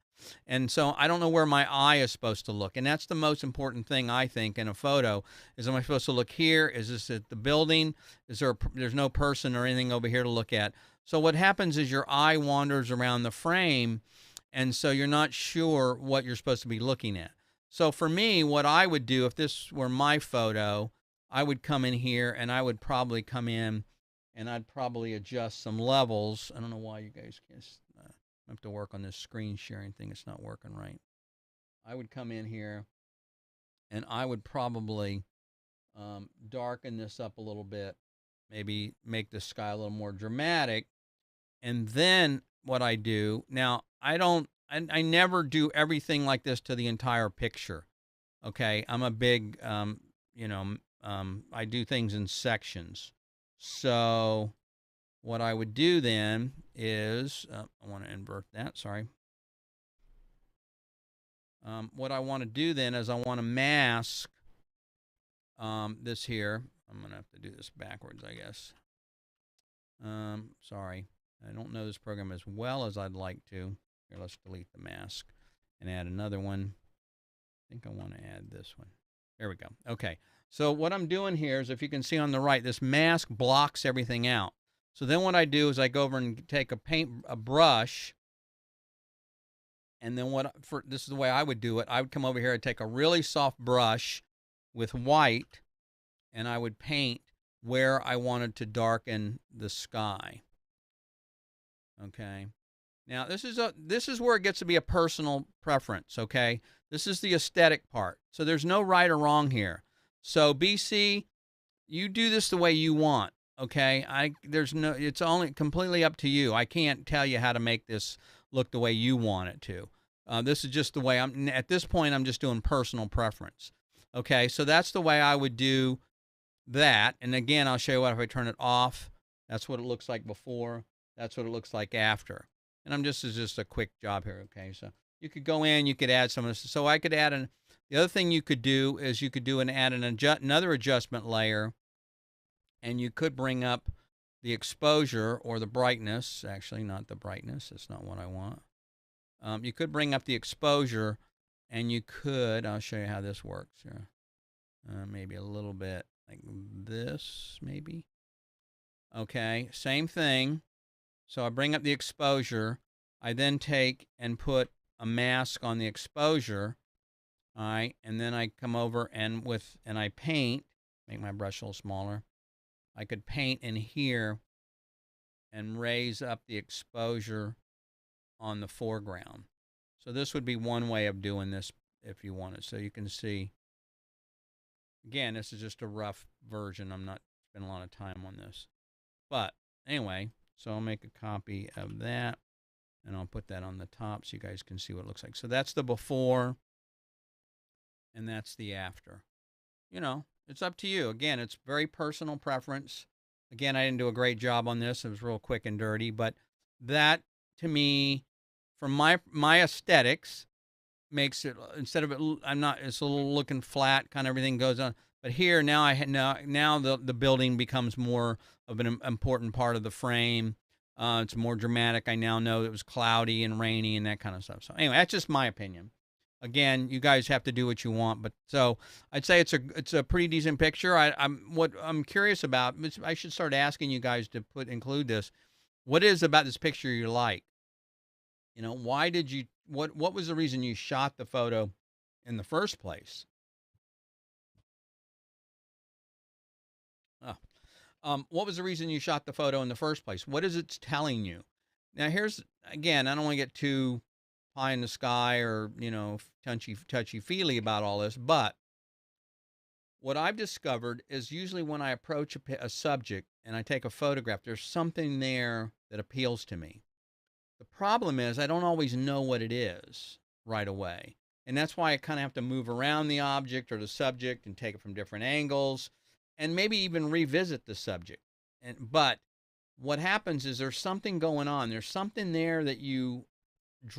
And so I don't know where my eye is supposed to look. And that's the most important thing, I think, in a photo is, am I supposed to look here? Is this at the building? There's no person or anything over here to look at. So what happens is your eye wanders around the frame, and so you're not sure what you're supposed to be looking at. So for me, what I would do if this were my photo, I would come in here and I would probably come in and I'd probably adjust some levels. I don't know why you guys can't. I have to work on this screen sharing thing. It's not working right. I would come in here and I would probably darken this up a little bit, maybe make the sky a little more dramatic. And then what I do now, I never do everything like this to the entire picture. Okay, I'm a big, you know, I do things in sections. So what I would do then is, I want to invert that, sorry. What I want to do then is I want to mask this here. I'm going to have to do this backwards, I guess. Sorry. I don't know this program as well as I'd like to. Here, let's delete the mask and add another one. I think I want to add this one. There we go. Okay. So what I'm doing here is, if you can see on the right, this mask blocks everything out. So then what I do is I go over and take a brush, and then this is the way I would do it. I would come over here and take a really soft brush with white, and I would paint where I wanted to darken the sky. Okay. Now this is where it gets to be a personal preference, okay? This is the aesthetic part. So there's no right or wrong here. So BC, you do this the way you want, okay? It's only completely up to you. I can't tell you how to make this look the way you want it to. This is just the way at this point, I'm just doing personal preference. Okay, so that's the way I would do that. And again, I'll show you what if I turn it off. That's what it looks like before. That's what it looks like after. And it's just a quick job here, okay? So you could go in, you could add some of this. So I could add the other thing you could do is add another adjustment layer, and you could bring up the exposure or the brightness. Actually, not the brightness. That's not what I want. You could bring up the exposure, and you could, I'll show you how this works here. Maybe a little bit like this, maybe. Okay, same thing. So I bring up the exposure. I then take and put a mask on the exposure. All right, and then I come over and I paint, make my brush a little smaller. I could paint in here and raise up the exposure on the foreground. So this would be one way of doing this if you wanted. So you can see, again, this is just a rough version. I'm not spending a lot of time on this. But anyway, so I'll make a copy of that, and I'll put that on the top so you guys can see what it looks like. So that's the before, and that's the after. You know, it's up to you. Again, it's very personal preference. Again, I didn't do a great job on this. It was real quick and dirty, but that, to me, from my aesthetics, makes it, instead of it's a little looking flat, kind of everything goes on. But here now now the building becomes more of an important part of the frame. It's more dramatic. I now know it was cloudy and rainy and that kind of stuff. So anyway, that's just my opinion. Again, you guys have to do what you want, but so I'd say it's a pretty decent picture. What I'm curious about, I should start asking you guys to include this. What is about this picture you like? You know, why did you what was the reason you shot the photo in the first place? Oh, what was the reason you shot the photo in the first place? What is it telling you? Now, here's again, I don't want to get too pie in the sky or touchy feely about all this, but what I've discovered is usually when I approach a subject and I take a photograph, there's something there that appeals to me. The problem is I don't always know what it is right away. And that's why I kind of have to move around the object or the subject and take it from different angles and maybe even revisit the subject. But what happens is there's something going on. There's something there that you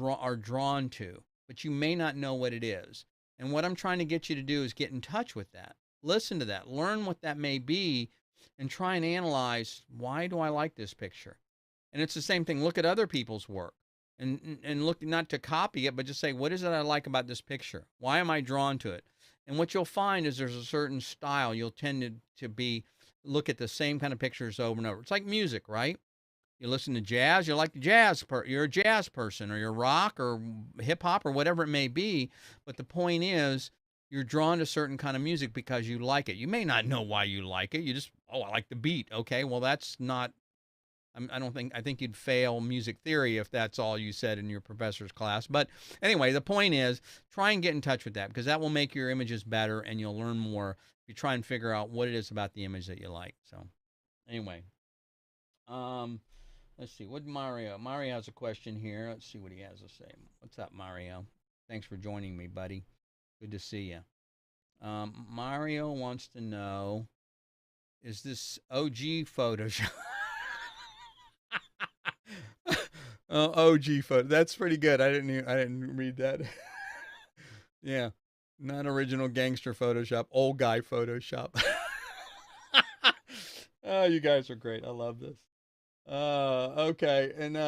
are drawn to, but you may not know what it is. And what I'm trying to get you to do is get in touch with that. Listen to that. Learn what that may be and try and analyze, why do I like this picture? And it's the same thing. Look at other people's work and look, not to copy it, but just say, what is it I like about this picture? Why am I drawn to it? And what you'll find is there's a certain style. You'll tend to be look at the same kind of pictures over and over. It's like music, right? You listen to jazz, you're like you're a jazz person, or you're rock or hip hop or whatever it may be. But the point is, you're drawn to certain kind of music because you like it. You may not know why you like it. You just, oh, I like the beat. Okay, well, that's not, I think you'd fail music theory if that's all you said in your professor's class. But anyway, the point is, try and get in touch with that, because that will make your images better and you'll learn more if you try and figure out what it is about the image that you like. So anyway, let's see. What Mario? Mario has a question here. Let's see what he has to say. What's up, Mario? Thanks for joining me, buddy. Good to see you. Mario wants to know, is this OG Photoshop? OG photo. That's pretty good. I didn't read that. Yeah. Not original gangster Photoshop. Old guy Photoshop. Oh, you guys are great. I love this. Okay. And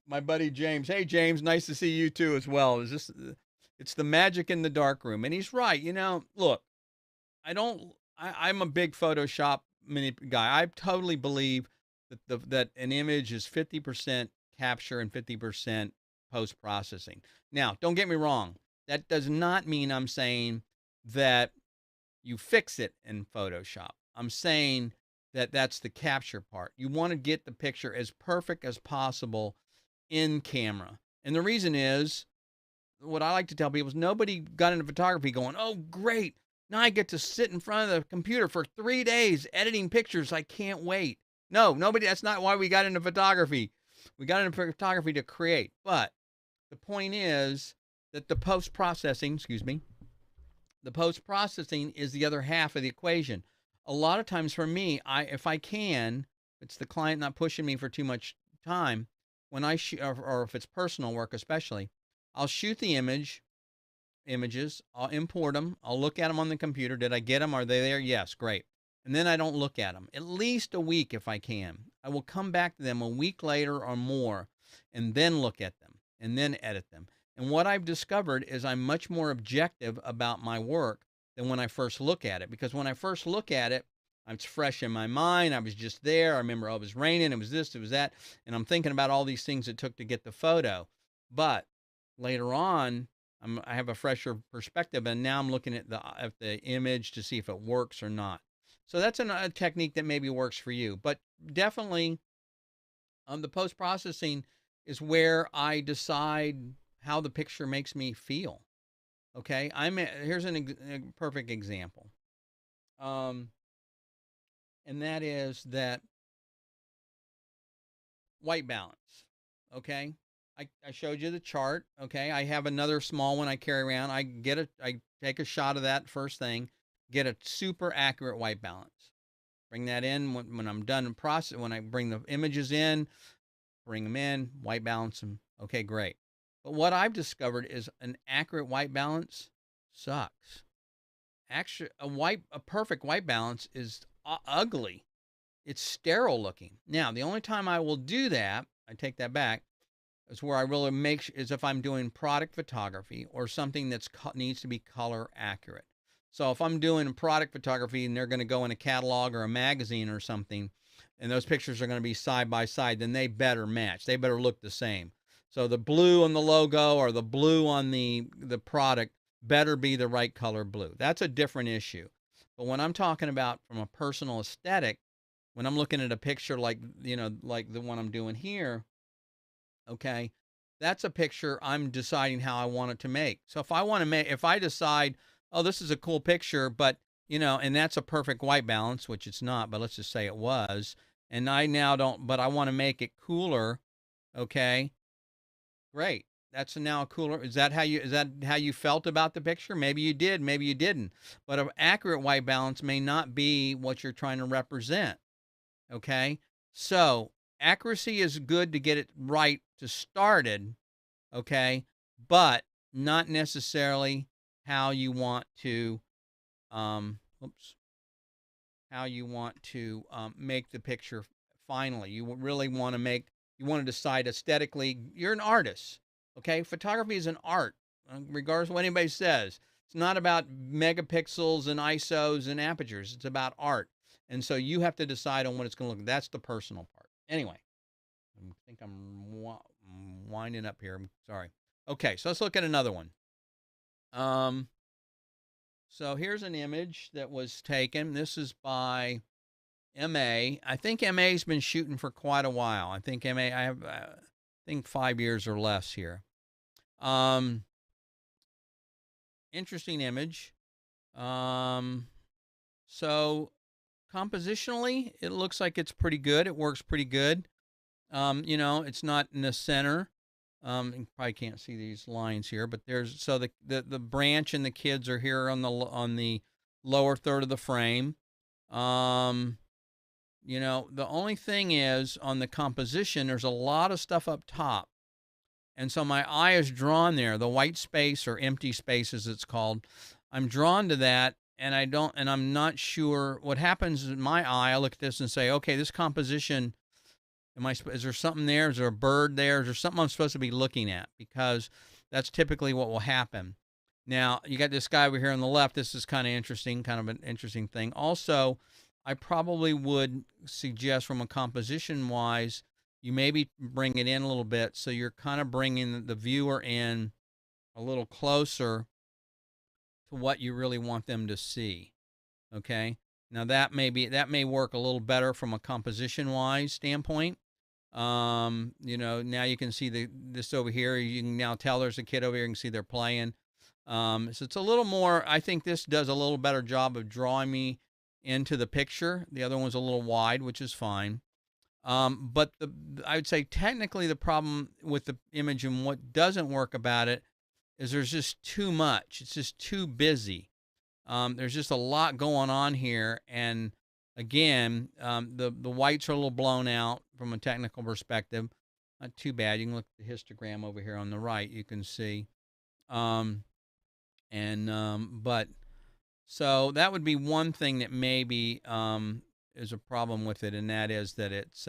my buddy James. Hey James, nice to see you too as well. It's the magic in the dark room. And he's right. Look, I'm a big Photoshop guy. I totally believe that an image is 50% capture and 50% post processing. Now, don't get me wrong. That does not mean I'm saying that you fix it in Photoshop. I'm saying that that's the capture part. You want to get the picture as perfect as possible in camera. And the reason is, what I like to tell people is, nobody got into photography going, oh, great, now I get to sit in front of the computer for 3 days editing pictures. I can't wait. No, nobody. That's not why we got into photography. We got into photography to create. But the point is that the post-processing is the other half of the equation. A lot of times for me, if I can, it's the client not pushing me for too much time, when I shoot, or if it's personal work especially, I'll shoot the images, I'll import them, I'll look at them on the computer. Did I get them? Are they there? Yes, great. And then I don't look at them. At least a week if I can. I will come back to them a week later or more and then look at them and then edit them. And what I've discovered is I'm much more objective about my work than when I first look at it. Because when I first look at it, it's fresh in my mind. I was just there. I remember, oh, it was raining, it was this, it was that. And I'm thinking about all these things it took to get the photo. But later on, I have a fresher perspective, and now I'm looking at the image to see if it works or not. So that's a technique that maybe works for you. But definitely, the post-processing is where I decide how the picture makes me feel. Okay, here's a perfect example, and that is that white balance. Okay, I showed you the chart. Okay, I have another small one I carry around. I take a shot of that first thing, get a super accurate white balance. Bring that in when I'm done in process. When I bring the images in, bring them in, white balance them. Okay, great. But what I've discovered is an accurate white balance sucks. Actually, a perfect white balance is ugly. It's sterile looking. Now, the only time I will do that, I take that back. is where I really is if I'm doing product photography or something that's needs to be color accurate. So if I'm doing product photography and they're going to go in a catalog or a magazine or something, and those pictures are going to be side by side, then they better match. They better look the same. So the blue on the logo or the blue on the product better be the right color blue. That's a different issue. But when I'm talking about from a personal aesthetic, when I'm looking at a picture like, like the one I'm doing here, okay, that's a picture I'm deciding how I want it to make. So if I want to if I decide, oh, this is a cool picture, but, and that's a perfect white balance, which it's not, but let's just say it was, and I now don't, but I want to make it cooler, okay, great. That's now a cooler. Is that how you felt about the picture? Maybe you did, maybe you didn't. But an accurate white balance may not be what you're trying to represent. Okay? So, accuracy is good to get it right to started, okay? But not necessarily how you want to oops, how you want to make the picture finally. You really want to you want to decide aesthetically. You're an artist, okay? Photography is an art, regardless of what anybody says. It's not about megapixels and ISOs and apertures. It's about art. And so you have to decide on what it's going to look like. That's the personal part. Anyway, I think I'm winding up here. I'm sorry. Okay, so let's look at another one. So here's an image that was taken. This is by MA. I think MA's been shooting for quite a while. I think MA, I think 5 years or less here. Interesting image. So compositionally, it looks like it's pretty good. It works pretty good. It's not in the center. You probably can't see these lines here, but there's so the branch and the kids are here on the lower third of the frame. The only thing is on the composition, there's a lot of stuff up top. And so my eye is drawn there, the white space or empty space as it's called. I'm drawn to that, and I'm not sure what happens in my eye. I look at this and say, okay, this composition, is there something there? Is there a bird there? Is there something I'm supposed to be looking at? Because that's typically what will happen. Now, you got this guy over here on the left. This is kind of an interesting thing. Also, I probably would suggest from a composition wise, you maybe bring it in a little bit so you're kind of bringing the viewer in a little closer to what you really want them to see. Okay. Now that may work a little better from a composition wise standpoint. Now you can see this over here. You can now tell there's a kid over here. You can see they're playing. So it's a little more, I think this does a little better job of drawing me into the picture. The other one's a little wide, which is fine. But I would say technically the problem with the image and what doesn't work about it is there's just too much. It's just too busy. There's just a lot going on here. And again, the whites are a little blown out from a technical perspective. Not too bad. You can look at the histogram over here on the right. You can see. But so that would be one thing that maybe is a problem with it, and that is that it's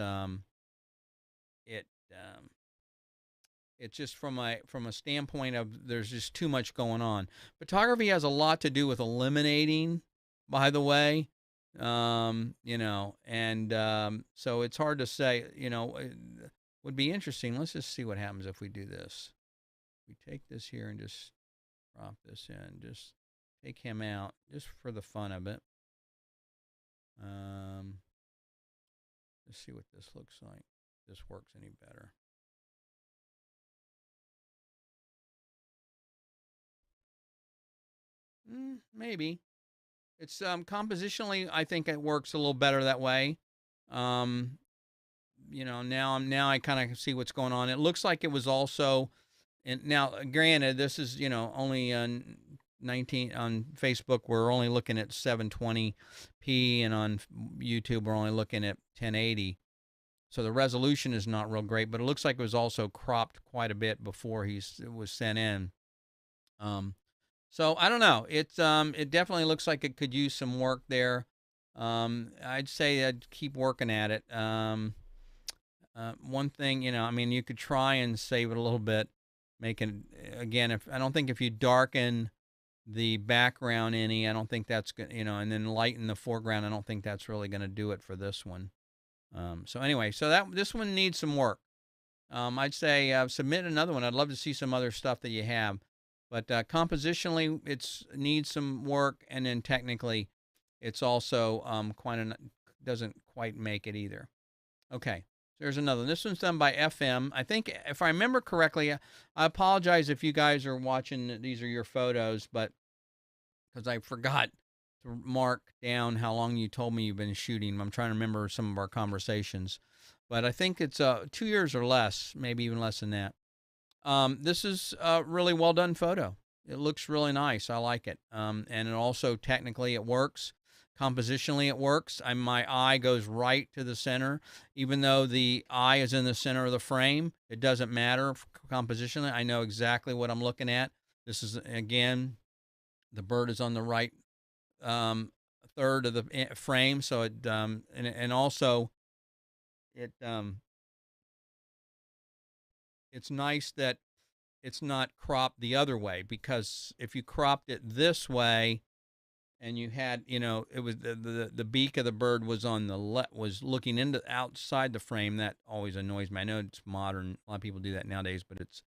just from a standpoint of there's just too much going on. Photography has a lot to do with eliminating, by the way, so it's hard to say. It would be interesting. Let's just see what happens if we do this. We take this here and just drop this in, just take him out just for the fun of it. Let's see what this looks like. If this works any better. Maybe. It's compositionally, I think it works a little better that way. Now I kind of see what's going on. It looks like it was also, and now granted, this is only on 19 on Facebook. We're only looking at 720p, and on YouTube we're only looking at 1080. So the resolution is not real great, but it looks like it was also cropped quite a bit before it was sent in. So I don't know. It definitely looks like it could use some work there. I'd say I'd keep working at it. one thing, I mean, you could try and save it a little bit, making again. If I don't think if you darken the background any, I don't think that's good, and then lighten the foreground. I don't think that's really going to do it for this one. So anyway, so this one needs some work. I'd say submit another one. I'd love to see some other stuff that you have, but compositionally, it's needs some work, and then technically, it's also doesn't quite make it either. Okay, there's another one. This one's done by FM. I think if I remember correctly, I apologize if you guys are watching. These are your photos, but because I forgot to mark down how long you told me you've been shooting. I'm trying to remember some of our conversations, but I think it's 2 years or less, maybe even less than that. This is a really well done photo. It looks really nice. I like it. And it also technically it works. Compositionally it works. My eye goes right to the center. Even though the eye is in the center of the frame, it doesn't matter compositionally. I know exactly what I'm looking at. This is, again, the bird is on the right third of the frame. So it, and also it, it's nice that it's not cropped the other way, because if you cropped it this way and you had, it was the beak of the bird was on the was looking into outside the frame, that always annoys me. I know it's modern. A lot of people do that nowadays, but it's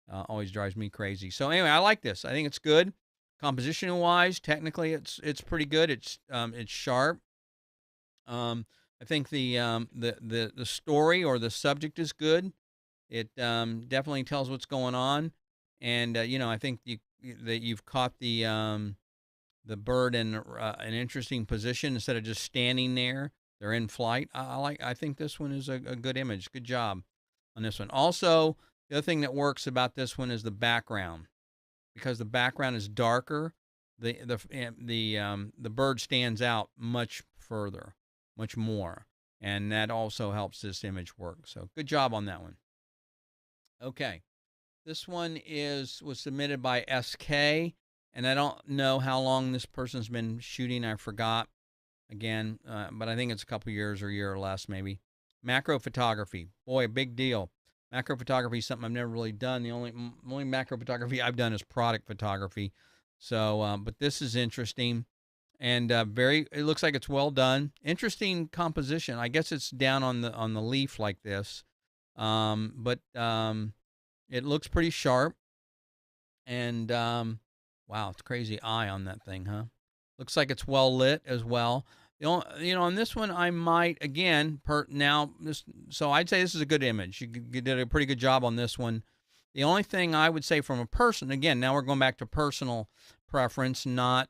always drives me crazy. So anyway, I like this. I think it's good. Composition wise, technically it's pretty good. It's sharp. I think the story or the subject is good. It definitely tells what's going on, and I think that you've caught the bird in an interesting position instead of just standing there. They're in flight. I think this one is a good image. Good job on this one. Also, the other thing that works about this one is the background, because the background is darker. The bird stands out much further, much more, and that also helps this image work. So good job on that one. Okay, this one was submitted by SK, and I don't know how long this person's been shooting. I forgot again, but I think it's a couple years or a year or less, maybe. Macro photography, boy, a big deal. Macro photography is something I've never really done. The only macro photography I've done is product photography. So, but this is interesting, and it looks like it's well done. Interesting composition. I guess it's down on the leaf like this. But it looks pretty sharp, and wow, it's crazy eye on that thing, huh? Looks like it's well lit as well. On this one, I might again so I'd say this is a good image. You did a pretty good job on this one. The only thing I would say from a person, again, now we're going back to personal preference, not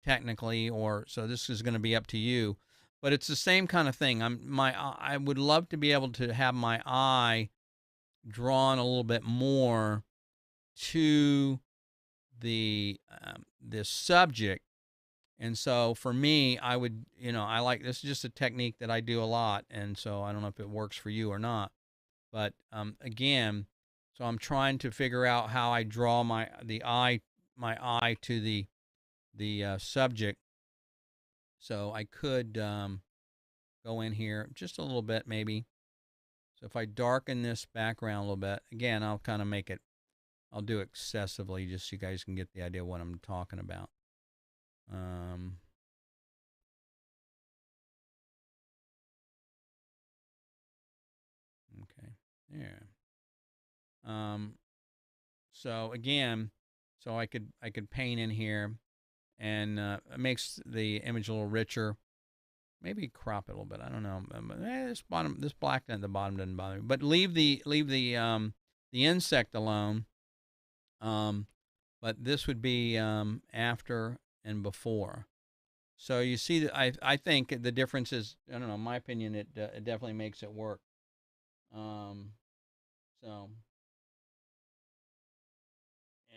technically, so this is going to be up to you. But it's the same kind of thing. I would love to be able to have my eye drawn a little bit more to this subject, and so for me, I would, I like this is just a technique that I do a lot, and so I don't know if it works for you or not. But again, so I'm trying to figure out how I draw my eye to the subject. So I could go in here just a little bit, maybe. So if I darken this background a little bit, again, I'll kind of I'll do excessively just so you guys can get the idea of what I'm talking about. Okay, there. So again, so I could paint in here, and it makes the image a little richer. Maybe crop it a little bit. I don't know. This black at the bottom doesn't bother me. But leave the insect alone. But this would be after and before. So you see that I think the difference is, I don't know, in my opinion, it definitely makes it work. So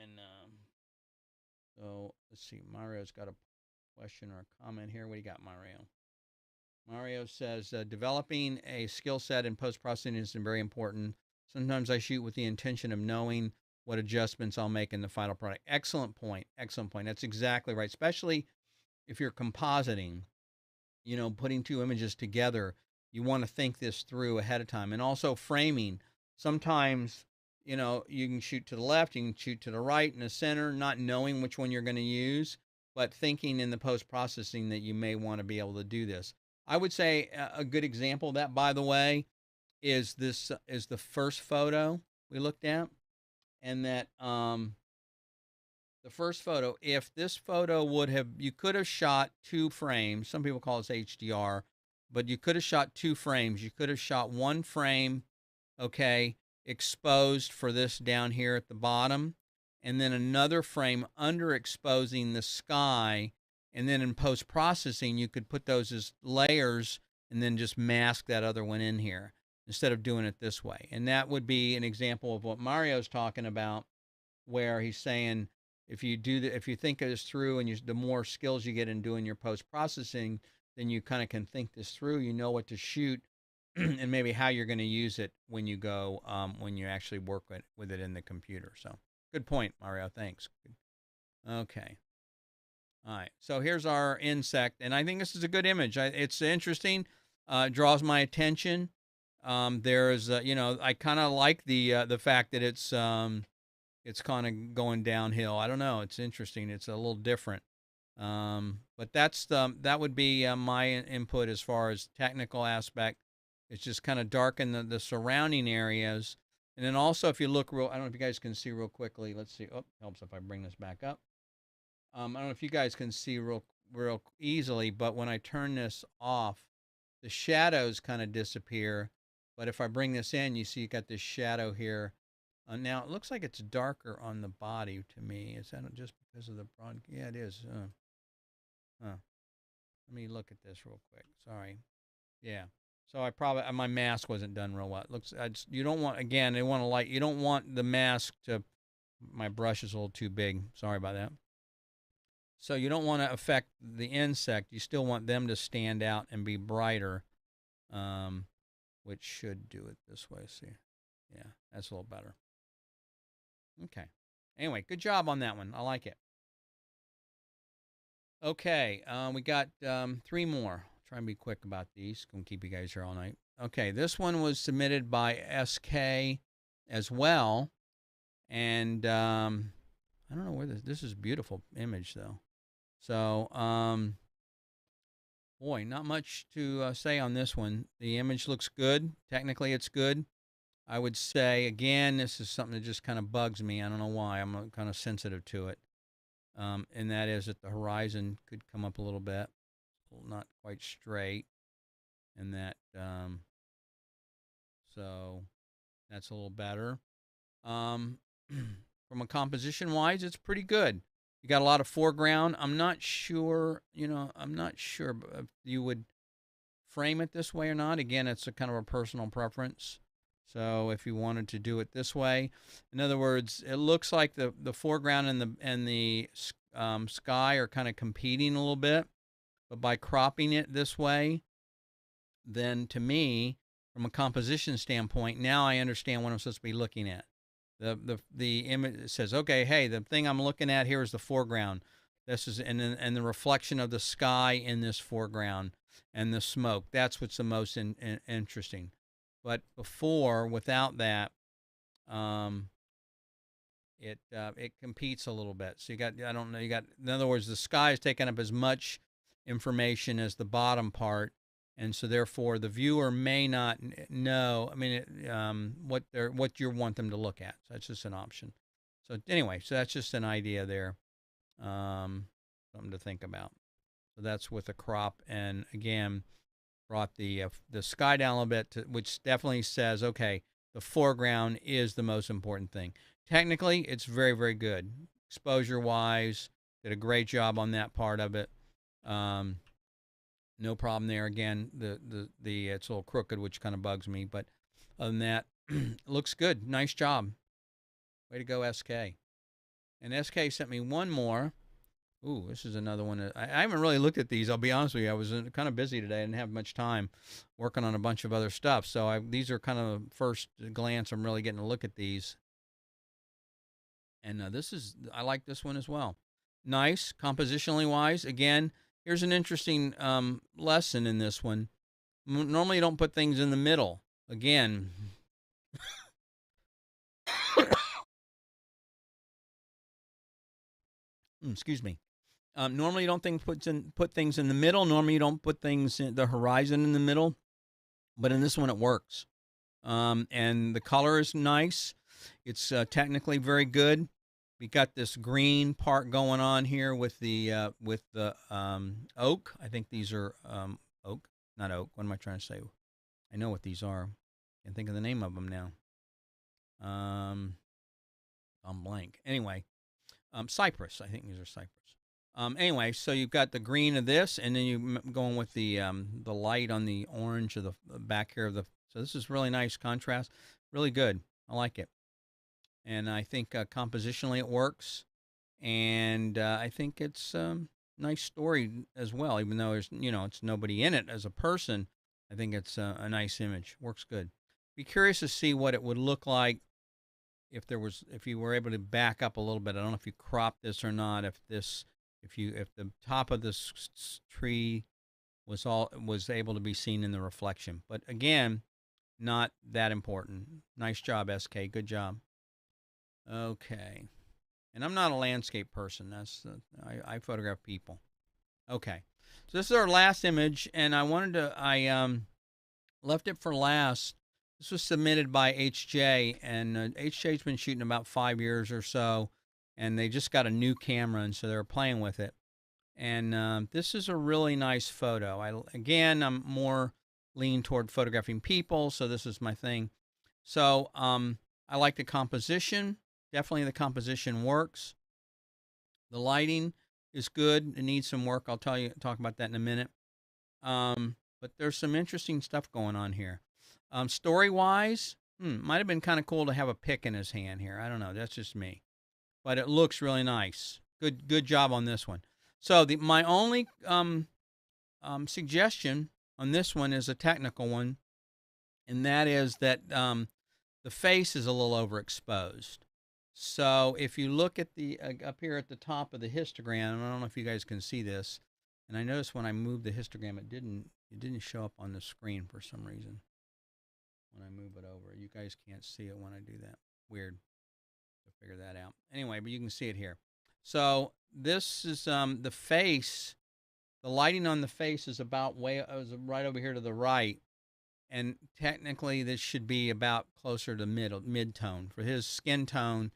and so let's see. Mario's got a question or a comment here. What do you got, Mario? Mario says, developing a skill set in post-processing is very important. Sometimes I shoot with the intention of knowing what adjustments I'll make in the final product. Excellent point. Excellent point. That's exactly right. Especially if you're compositing, putting two images together. You want to think this through ahead of time. And also framing. Sometimes, you can shoot to the left, you can shoot to the right, in the center, not knowing which one you're going to use, but thinking in the post processing that you may want to be able to do this. I would say a good example of that, by the way, is the first photo we looked at, and that the first photo, if this photo you could have shot 2 frames. Some people call this HDR, but you could have shot 2 frames. You could have shot 1 frame, okay, exposed for this down here at the bottom, and then another frame underexposing the sky. And then in post processing, you could put those as layers and then just mask that other one in here instead of doing it this way. And that would be an example of what Mario's talking about, where he's saying, if you think this through, and the more skills you get in doing your post processing, then you kind of can think this through. You know what to shoot, and maybe how you're going to use it when you go when you actually work with it in the computer. So good point, Mario. Thanks. Okay. All right. So here's our insect, and I think this is a good image. It's interesting. Draws my attention. There's I kind of like the fact that it's kind of going downhill. I don't know. It's interesting. It's a little different. But that would be my input as far as technical aspect. It's just kind of darken the surrounding areas. And then also, if you look I don't know if you guys can see real quickly. Let's see. Oh, helps if I bring this back up. I don't know if you guys can see real easily, but when I turn this off, the shadows kind of disappear. But if I bring this in, you see you got this shadow here. Now, it looks like it's darker on the body to me. Is that just because of the broad? Yeah, it is. Let me look at this real quick. Sorry. Yeah. So my mask wasn't done real well. It looks. You don't want, again, they want to light. You don't want the mask to. My brush is a little too big. Sorry about that. So you don't want to affect the insect. You still want them to stand out and be brighter, which should do it this way. See, yeah, that's a little better. Okay. Anyway, good job on that one. I like it. Okay, we got 3 more. Try and be quick about these. Gonna keep you guys here all night. Okay, this one was submitted by SK as well, and I don't know where this is a beautiful image though. So boy, not much to say on this one. The image looks good. Technically, it's good. I would say, again, this is something that just kind of bugs me. I don't know why. I'm kind of sensitive to it. And that is that the horizon could come up a little bit, not quite straight. And that, so that's a little better. From a composition wise, it's pretty good. You got a lot of foreground. I'm not sure if you would frame it this way or not. Again, it's a kind of a personal preference. So if you wanted to do it this way, in other words, it looks like the foreground and the sky are kind of competing a little bit, but by cropping it this way, then to me, from a composition standpoint, now I understand what I'm supposed to be looking at. The image says, okay, hey, the thing I'm looking at here is the foreground. This is and the reflection of the sky in this foreground and the smoke. That's what's the most interesting. But before, without that, it competes a little bit. So you got, I don't know, you got, in other words, the sky is taking up as much information as the bottom part, and so therefore the viewer may not know. I mean, what you want them to look at. So that's just an option. So anyway, so that's just an idea there, something to think about. So that's with the crop, and again, brought the sky down a little bit, which definitely says, okay, the foreground is the most important thing. Technically, it's very, very good. Exposure-wise, did a great job on that part of it. No problem there. Again, it's a little crooked, which kind of bugs me, but other than that, it looks good. Nice job. Way to go, SK. And SK sent me one more. Ooh, this is another one. I haven't really looked at these. I'll be honest with you. I was kind of busy today. I didn't have much time working on a bunch of other stuff. So these are kind of first glance. I'm really getting a look at these. And I like this one as well. Nice, compositionally wise. Again, here's an interesting lesson in this one. Normally, you don't put things in the middle. Again, excuse me. Normally, you don't put things in the middle. Normally, you don't put things in the horizon in the middle. But in this one, it works. And the color is nice. It's technically very good. We got this green part going on here with the oak. I think these are oak, not oak. What am I trying to say? I know what these are. Can't think of the name of them now. I'm blank. Anyway, cypress. I think these are cypress. Anyway, so you've got the green of this, and then you going with the light on the orange of the back here of the. So this is really nice contrast, really good. I like it, and I think compositionally it works, and I think it's nice story as well. Even though there's it's nobody in it as a person, I think it's a nice image. Works good. Be curious to see what it would look like if you were able to back up a little bit. I don't know if you crop this or not. If the top of this tree was able to be seen in the reflection. But again, not that important. Nice job, SK. Good job. Okay. And I'm not a landscape person. I photograph people. Okay. So this is our last image, and I left it for last. This was submitted by HJ, and HJ's been shooting about 5 years or so, and they just got a new camera, and so they're playing with it. And this is a really nice photo. I'm more lean toward photographing people, so this is my thing. So I like the composition. Definitely the composition works. The lighting is good. It needs some work. I'll talk about that in a minute. But there's some interesting stuff going on here. Story-wise, might have been kind of cool to have a pick in his hand here. I don't know. That's just me. But it looks really nice. Good job on this one. So my only suggestion on this one is a technical one, and that is that the face is a little overexposed. So if you look at the up here at the top of the histogram, I don't know if you guys can see this, and I noticed when I moved the histogram, it didn't show up on the screen for some reason. When I move it over, you guys can't see it when I do that. Weird. To figure that out. Anyway, but you can see it here. So this is the face. The lighting on the face is about right over here to the right, and technically this should be about closer to mid tone for his skin tone,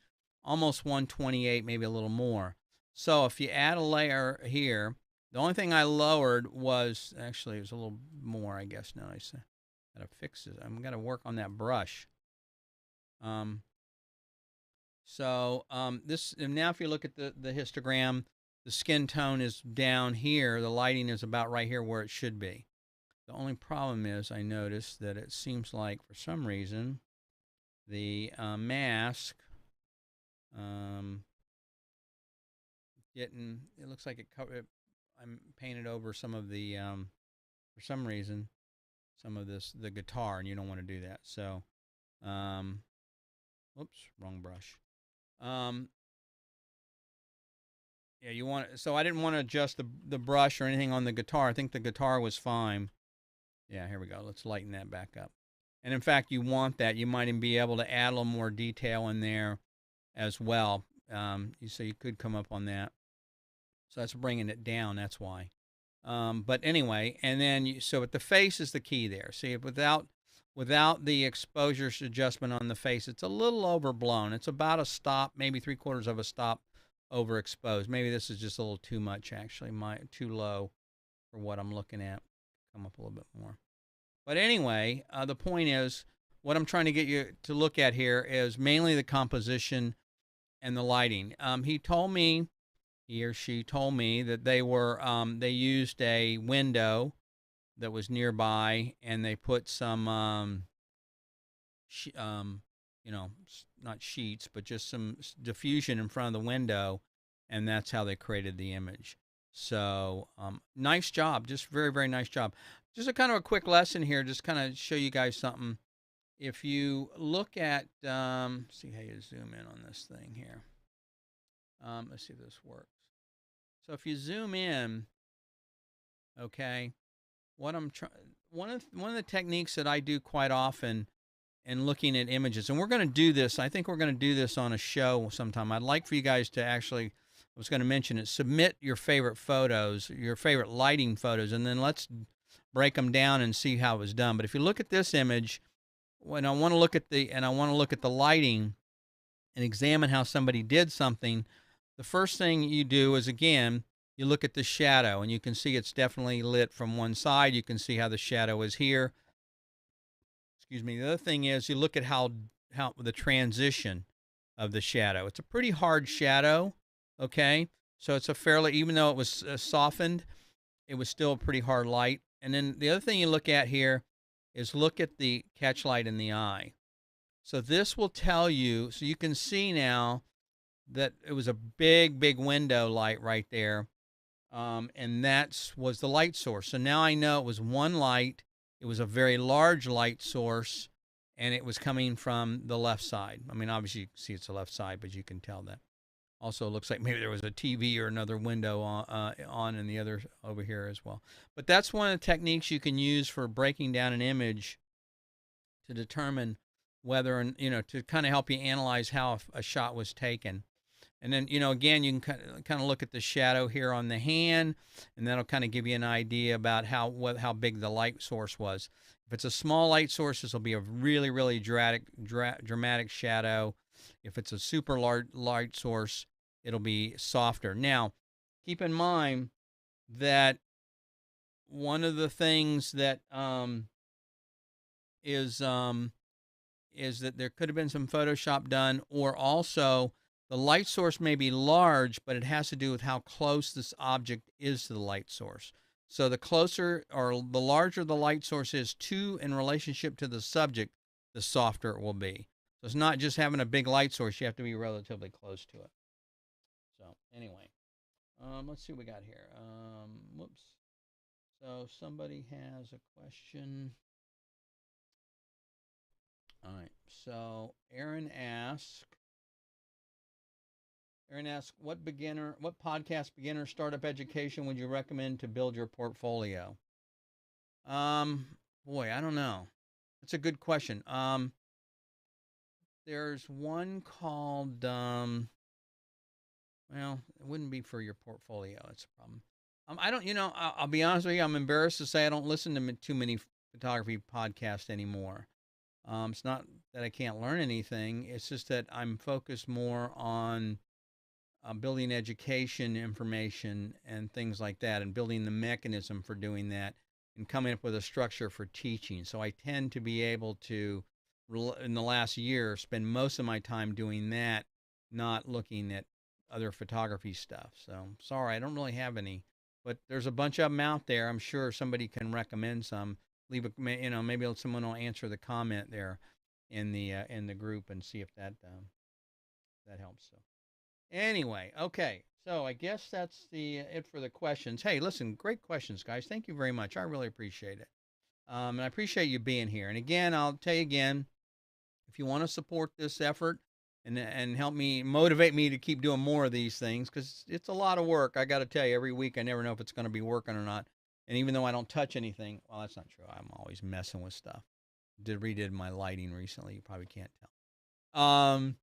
almost 128, maybe a little more. So if you add a layer here, the only thing I lowered was actually it was a little more, I guess. Now I say gotta fix it. I'm gonna work on that brush. This and now if you look at the histogram, the skin tone is down here. The lighting is about right here where it should be. The only problem is I noticed that it seems like for some reason the mask it looks like I'm painted over some of the for some reason some of the guitar, and you don't want to do that. So oops, wrong brush. Yeah, so I didn't want to adjust the brush or anything on the guitar. I think the guitar was fine. Yeah, here we go. Let's lighten that back up. And in fact, you want that. You might even be able to add a little more detail in there as well. So you could come up on that. So that's bringing it down. That's why. But anyway, and then so the face is the key there. See, without the exposure adjustment on the face, it's a little overblown. It's about a stop, maybe 3/4 of a stop overexposed. Maybe this is just a little too much, actually, too low for what I'm looking at. Come up a little bit more. But anyway, the point is, what I'm trying to get you to look at here is mainly the composition and the lighting. He or she told me that they used a window that was nearby, and they put some not sheets, but just some diffusion in front of the window, and that's how they created the image. So nice job, just very, very nice job. Just a kind of a quick lesson here, just kind of show you guys something. If you look at, see how you zoom in on this thing here. Let's see if this works. So if you zoom in, okay, what I'm trying, one of the techniques that I do quite often in looking at images, and we're going to do this. I think we're going to do this on a show sometime. I'd like for you guys to actually, I was going to mention it, submit your favorite photos, your favorite lighting photos, and then let's break them down and see how it was done. But if you look at this image, when I want to look at the lighting and examine how somebody did something, the first thing you do is, again, you look at the shadow, and you can see it's definitely lit from one side. You can see how the shadow is here. Excuse me. The other thing is you look at how the transition of the shadow. It's a pretty hard shadow, okay? So it's a fairly, even though it was softened, it was still a pretty hard light. And then the other thing you look at here is look at the catch light in the eye. So this will tell you, so you can see now that it was a big, big window light right there. And that was the light source. So now I know it was one light. It was a very large light source, and it was coming from the left side. I mean, obviously you can see it's the left side, but you can tell that. Also, it looks like maybe there was a TV or another window on in the other over here as well. But that's one of the techniques you can use for breaking down an image to determine whether, to kind of help you analyze how a shot was taken. And then, again, you can kind of look at the shadow here on the hand, and that'll kind of give you an idea about how big the light source was. If it's a small light source, this will be a really, really dramatic shadow. If it's a super large light source, it'll be softer. Now, keep in mind that one of the things that is that there could have been some Photoshop done, or also the light source may be large, but it has to do with how close this object is to the light source. So the closer or the larger the light source is in relationship to the subject, the softer it will be. So it's not just having a big light source, you have to be relatively close to it. So anyway, let's see what we got here. Whoops. So somebody has a question. All right. So Aaron asks, what podcast beginner startup education would you recommend to build your portfolio? Boy, I don't know. That's a good question. There's one called, well, it wouldn't be for your portfolio. That's a problem. I don't, I'll be honest with you. I'm embarrassed to say I don't listen to too many photography podcasts anymore. It's not that I can't learn anything. It's just that I'm focused more on building education information and things like that, and building the mechanism for doing that, and coming up with a structure for teaching. So I tend to be able to, in the last year, spend most of my time doing that, not looking at other photography stuff. So sorry, I don't really have any, but there's a bunch of them out there. I'm sure somebody can recommend some. Leave a, maybe someone will answer the comment there in the group and see if that helps. So anyway, okay. So I guess that's it for the questions. Hey, listen, great questions, guys. Thank you very much. I really appreciate it. And I appreciate you being here. And again, I'll tell you again, if you want to support this effort and help me, motivate me to keep doing more of these things, because it's a lot of work. I got to tell you, every week I never know if it's going to be working or not. And even though I don't touch anything, well, that's not true. I'm always messing with stuff. Redid my lighting recently. You probably can't tell.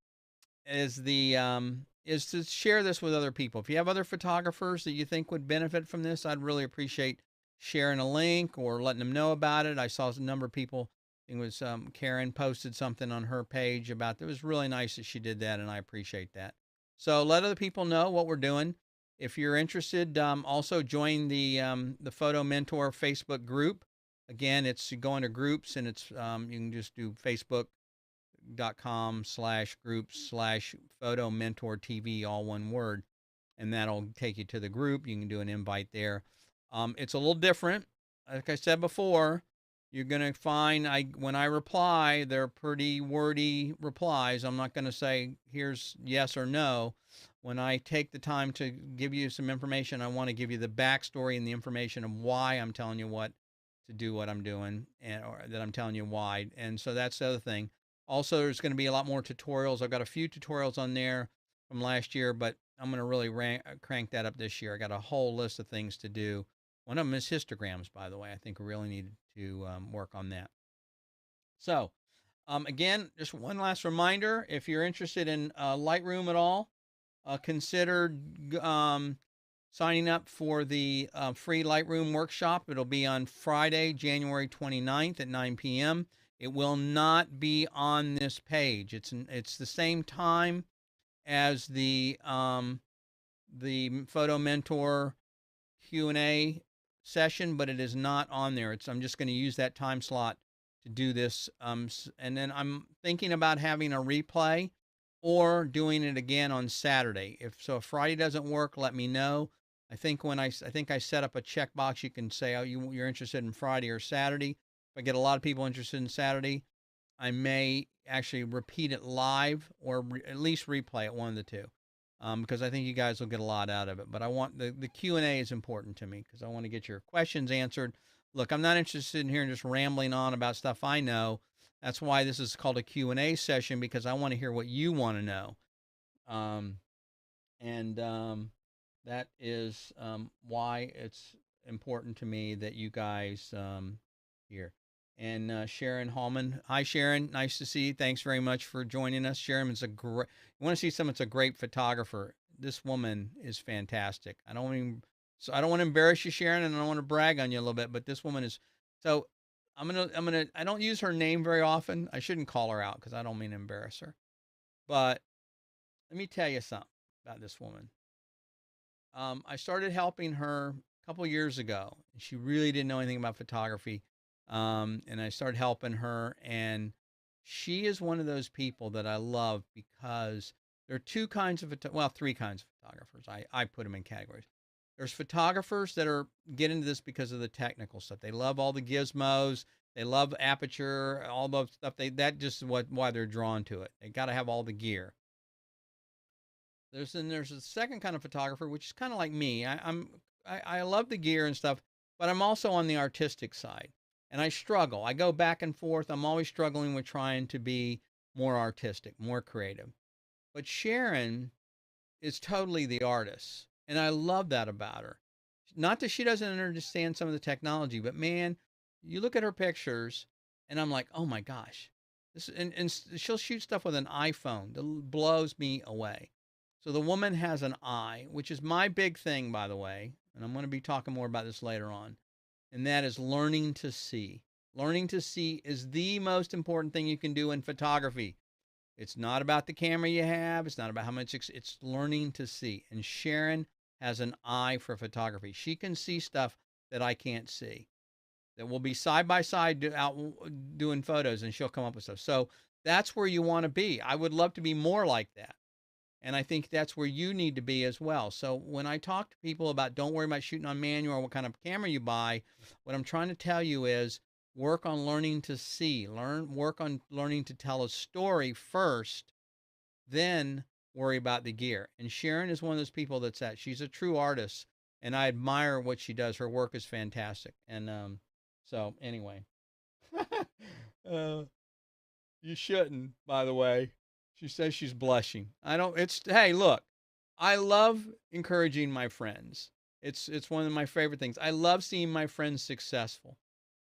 Is to share this with other people. If you have other photographers that you think would benefit from this, I'd really appreciate sharing a link or letting them know about it. I saw a number of people. It was Karen posted something on her page about it. It was really nice that she did that, and I appreciate that. So let other people know what we're doing. If you're interested, also join the Photo Mentor Facebook group. Again, it's you go into groups, and it's you can just do facebook.com/groups/Photo Mentor TV, all one word, and that'll take you to the group. You can do an invite there. It's a little different. Like I said before, you're going to find when I reply, they're pretty wordy replies. I'm not going to say, here's yes or no. When I take the time to give you some information, I want to give you the backstory and the information of why I'm telling you what to do, what I'm doing, or that I'm telling you why. And so that's the other thing. Also, there's going to be a lot more tutorials. I've got a few tutorials on there from last year, but I'm going to really crank that up this year. I got a whole list of things to do One of them is histograms, by the way. I think we really need to work on that. So, again, just one last reminder, if you're interested in Lightroom at all, consider signing up for the free Lightroom workshop. It'll be on Friday, January 29th at 9 p.m. It will not be on this page. It's the same time as the Photo Mentor Q&A session, but it is not on there. I'm just going to use that time slot to do this. And then I'm thinking about having a replay or doing it again on Saturday. If Friday doesn't work, let me know. I think I set up a checkbox. You can say, oh, you're interested in Friday or Saturday. If I get a lot of people interested in Saturday, I may actually repeat it live or at least replay it, one of the two, because I think you guys will get a lot out of it. But I want the Q&A is important to me because I want to get your questions answered. Look, I'm not interested in here and just rambling on about stuff I know. That's why this is called a Q&A session, because I want to hear what you want to know. That is why it's important to me that you guys hear. And Sharon Hallman. Hi, Sharon. Nice to see you. Thanks very much for joining us. Sharon's you want to see someone that's a great photographer. This woman is fantastic. I don't want to embarrass you, Sharon, and I don't want to brag on you a little bit, but this woman is, so I don't use her name very often. I shouldn't call her out because I don't mean to embarrass her. But let me tell you something about this woman. I started helping her a couple years ago. She really didn't know anything about photography. And I started helping her, and she is one of those people that I love because there are three kinds of photographers. I put them in categories. There's photographers that get into this because of the technical stuff. They love all the gizmos. They love aperture, all the stuff. That just is why they're drawn to it. They got to have all the gear. There's a second kind of photographer, which is kind of like me. I love the gear and stuff, but I'm also on the artistic side, and I struggle. I go back and forth. I'm always struggling with trying to be more artistic, more creative. But Sharon is totally the artist, and I love that about her. Not that she doesn't understand some of the technology, but man, you look at her pictures, and I'm like, oh my gosh, and she'll shoot stuff with an iPhone that blows me away. So the woman has an eye, which is my big thing, by the way, and I'm going to be talking more about this later on, and that is learning to see. Learning to see is the most important thing you can do in photography. It's not about the camera you have. It's not about how much. It's learning to see. And Sharon has an eye for photography. She can see stuff that I can't see. That will be side by side out doing photos, and she'll come up with stuff. So that's where you want to be. I would love to be more like that. And I think that's where you need to be as well. So when I talk to people about don't worry about shooting on manual or what kind of camera you buy, what I'm trying to tell you is work on learning to see. Work on learning to tell a story first, then worry about the gear. And Sharon is one of those people that's that. She's a true artist, and I admire what she does. Her work is fantastic. And so anyway, you shouldn't, by the way. She says she's blushing. Hey, look, I love encouraging my friends. It's one of my favorite things. I love seeing my friends successful.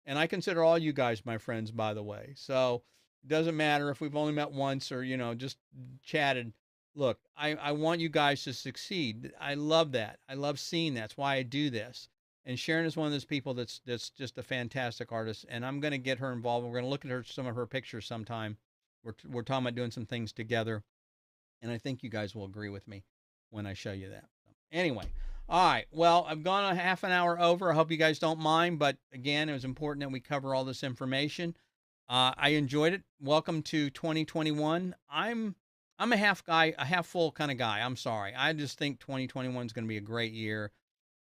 And I consider all you guys my friends, by the way. So it doesn't matter if we've only met once or, just chatted. Look, I want you guys to succeed. I love that. I love seeing that. That's why I do this. And Sharon is one of those people that's just a fantastic artist. And I'm going to get her involved. We're going to look at some of her pictures sometime. We're talking about doing some things together, and I think you guys will agree with me when I show you that. So, anyway, all right. Well, I've gone a half an hour over. I hope you guys don't mind, but again, it was important that we cover all this information. I enjoyed it. Welcome to 2021. I'm a half full kind of guy. I'm sorry. I just think 2021 is going to be a great year,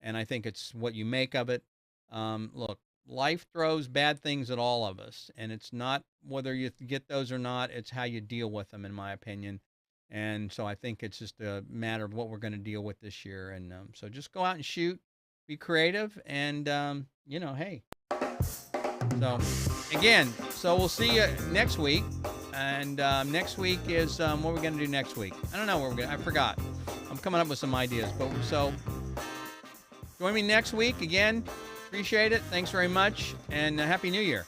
and I think it's what you make of it. Look. Life throws bad things at all of us, and it's not whether you get those or not, it's how you deal with them, in my opinion. And so I think it's just a matter of what we're going to deal with this year. And so just go out and shoot, be creative, and, hey. So, again, we'll see you next week. And next week is, what we're going to do next week. I don't know I forgot. I'm coming up with some ideas. But so Join me next week again. Appreciate it. Thanks very much, and Happy New Year.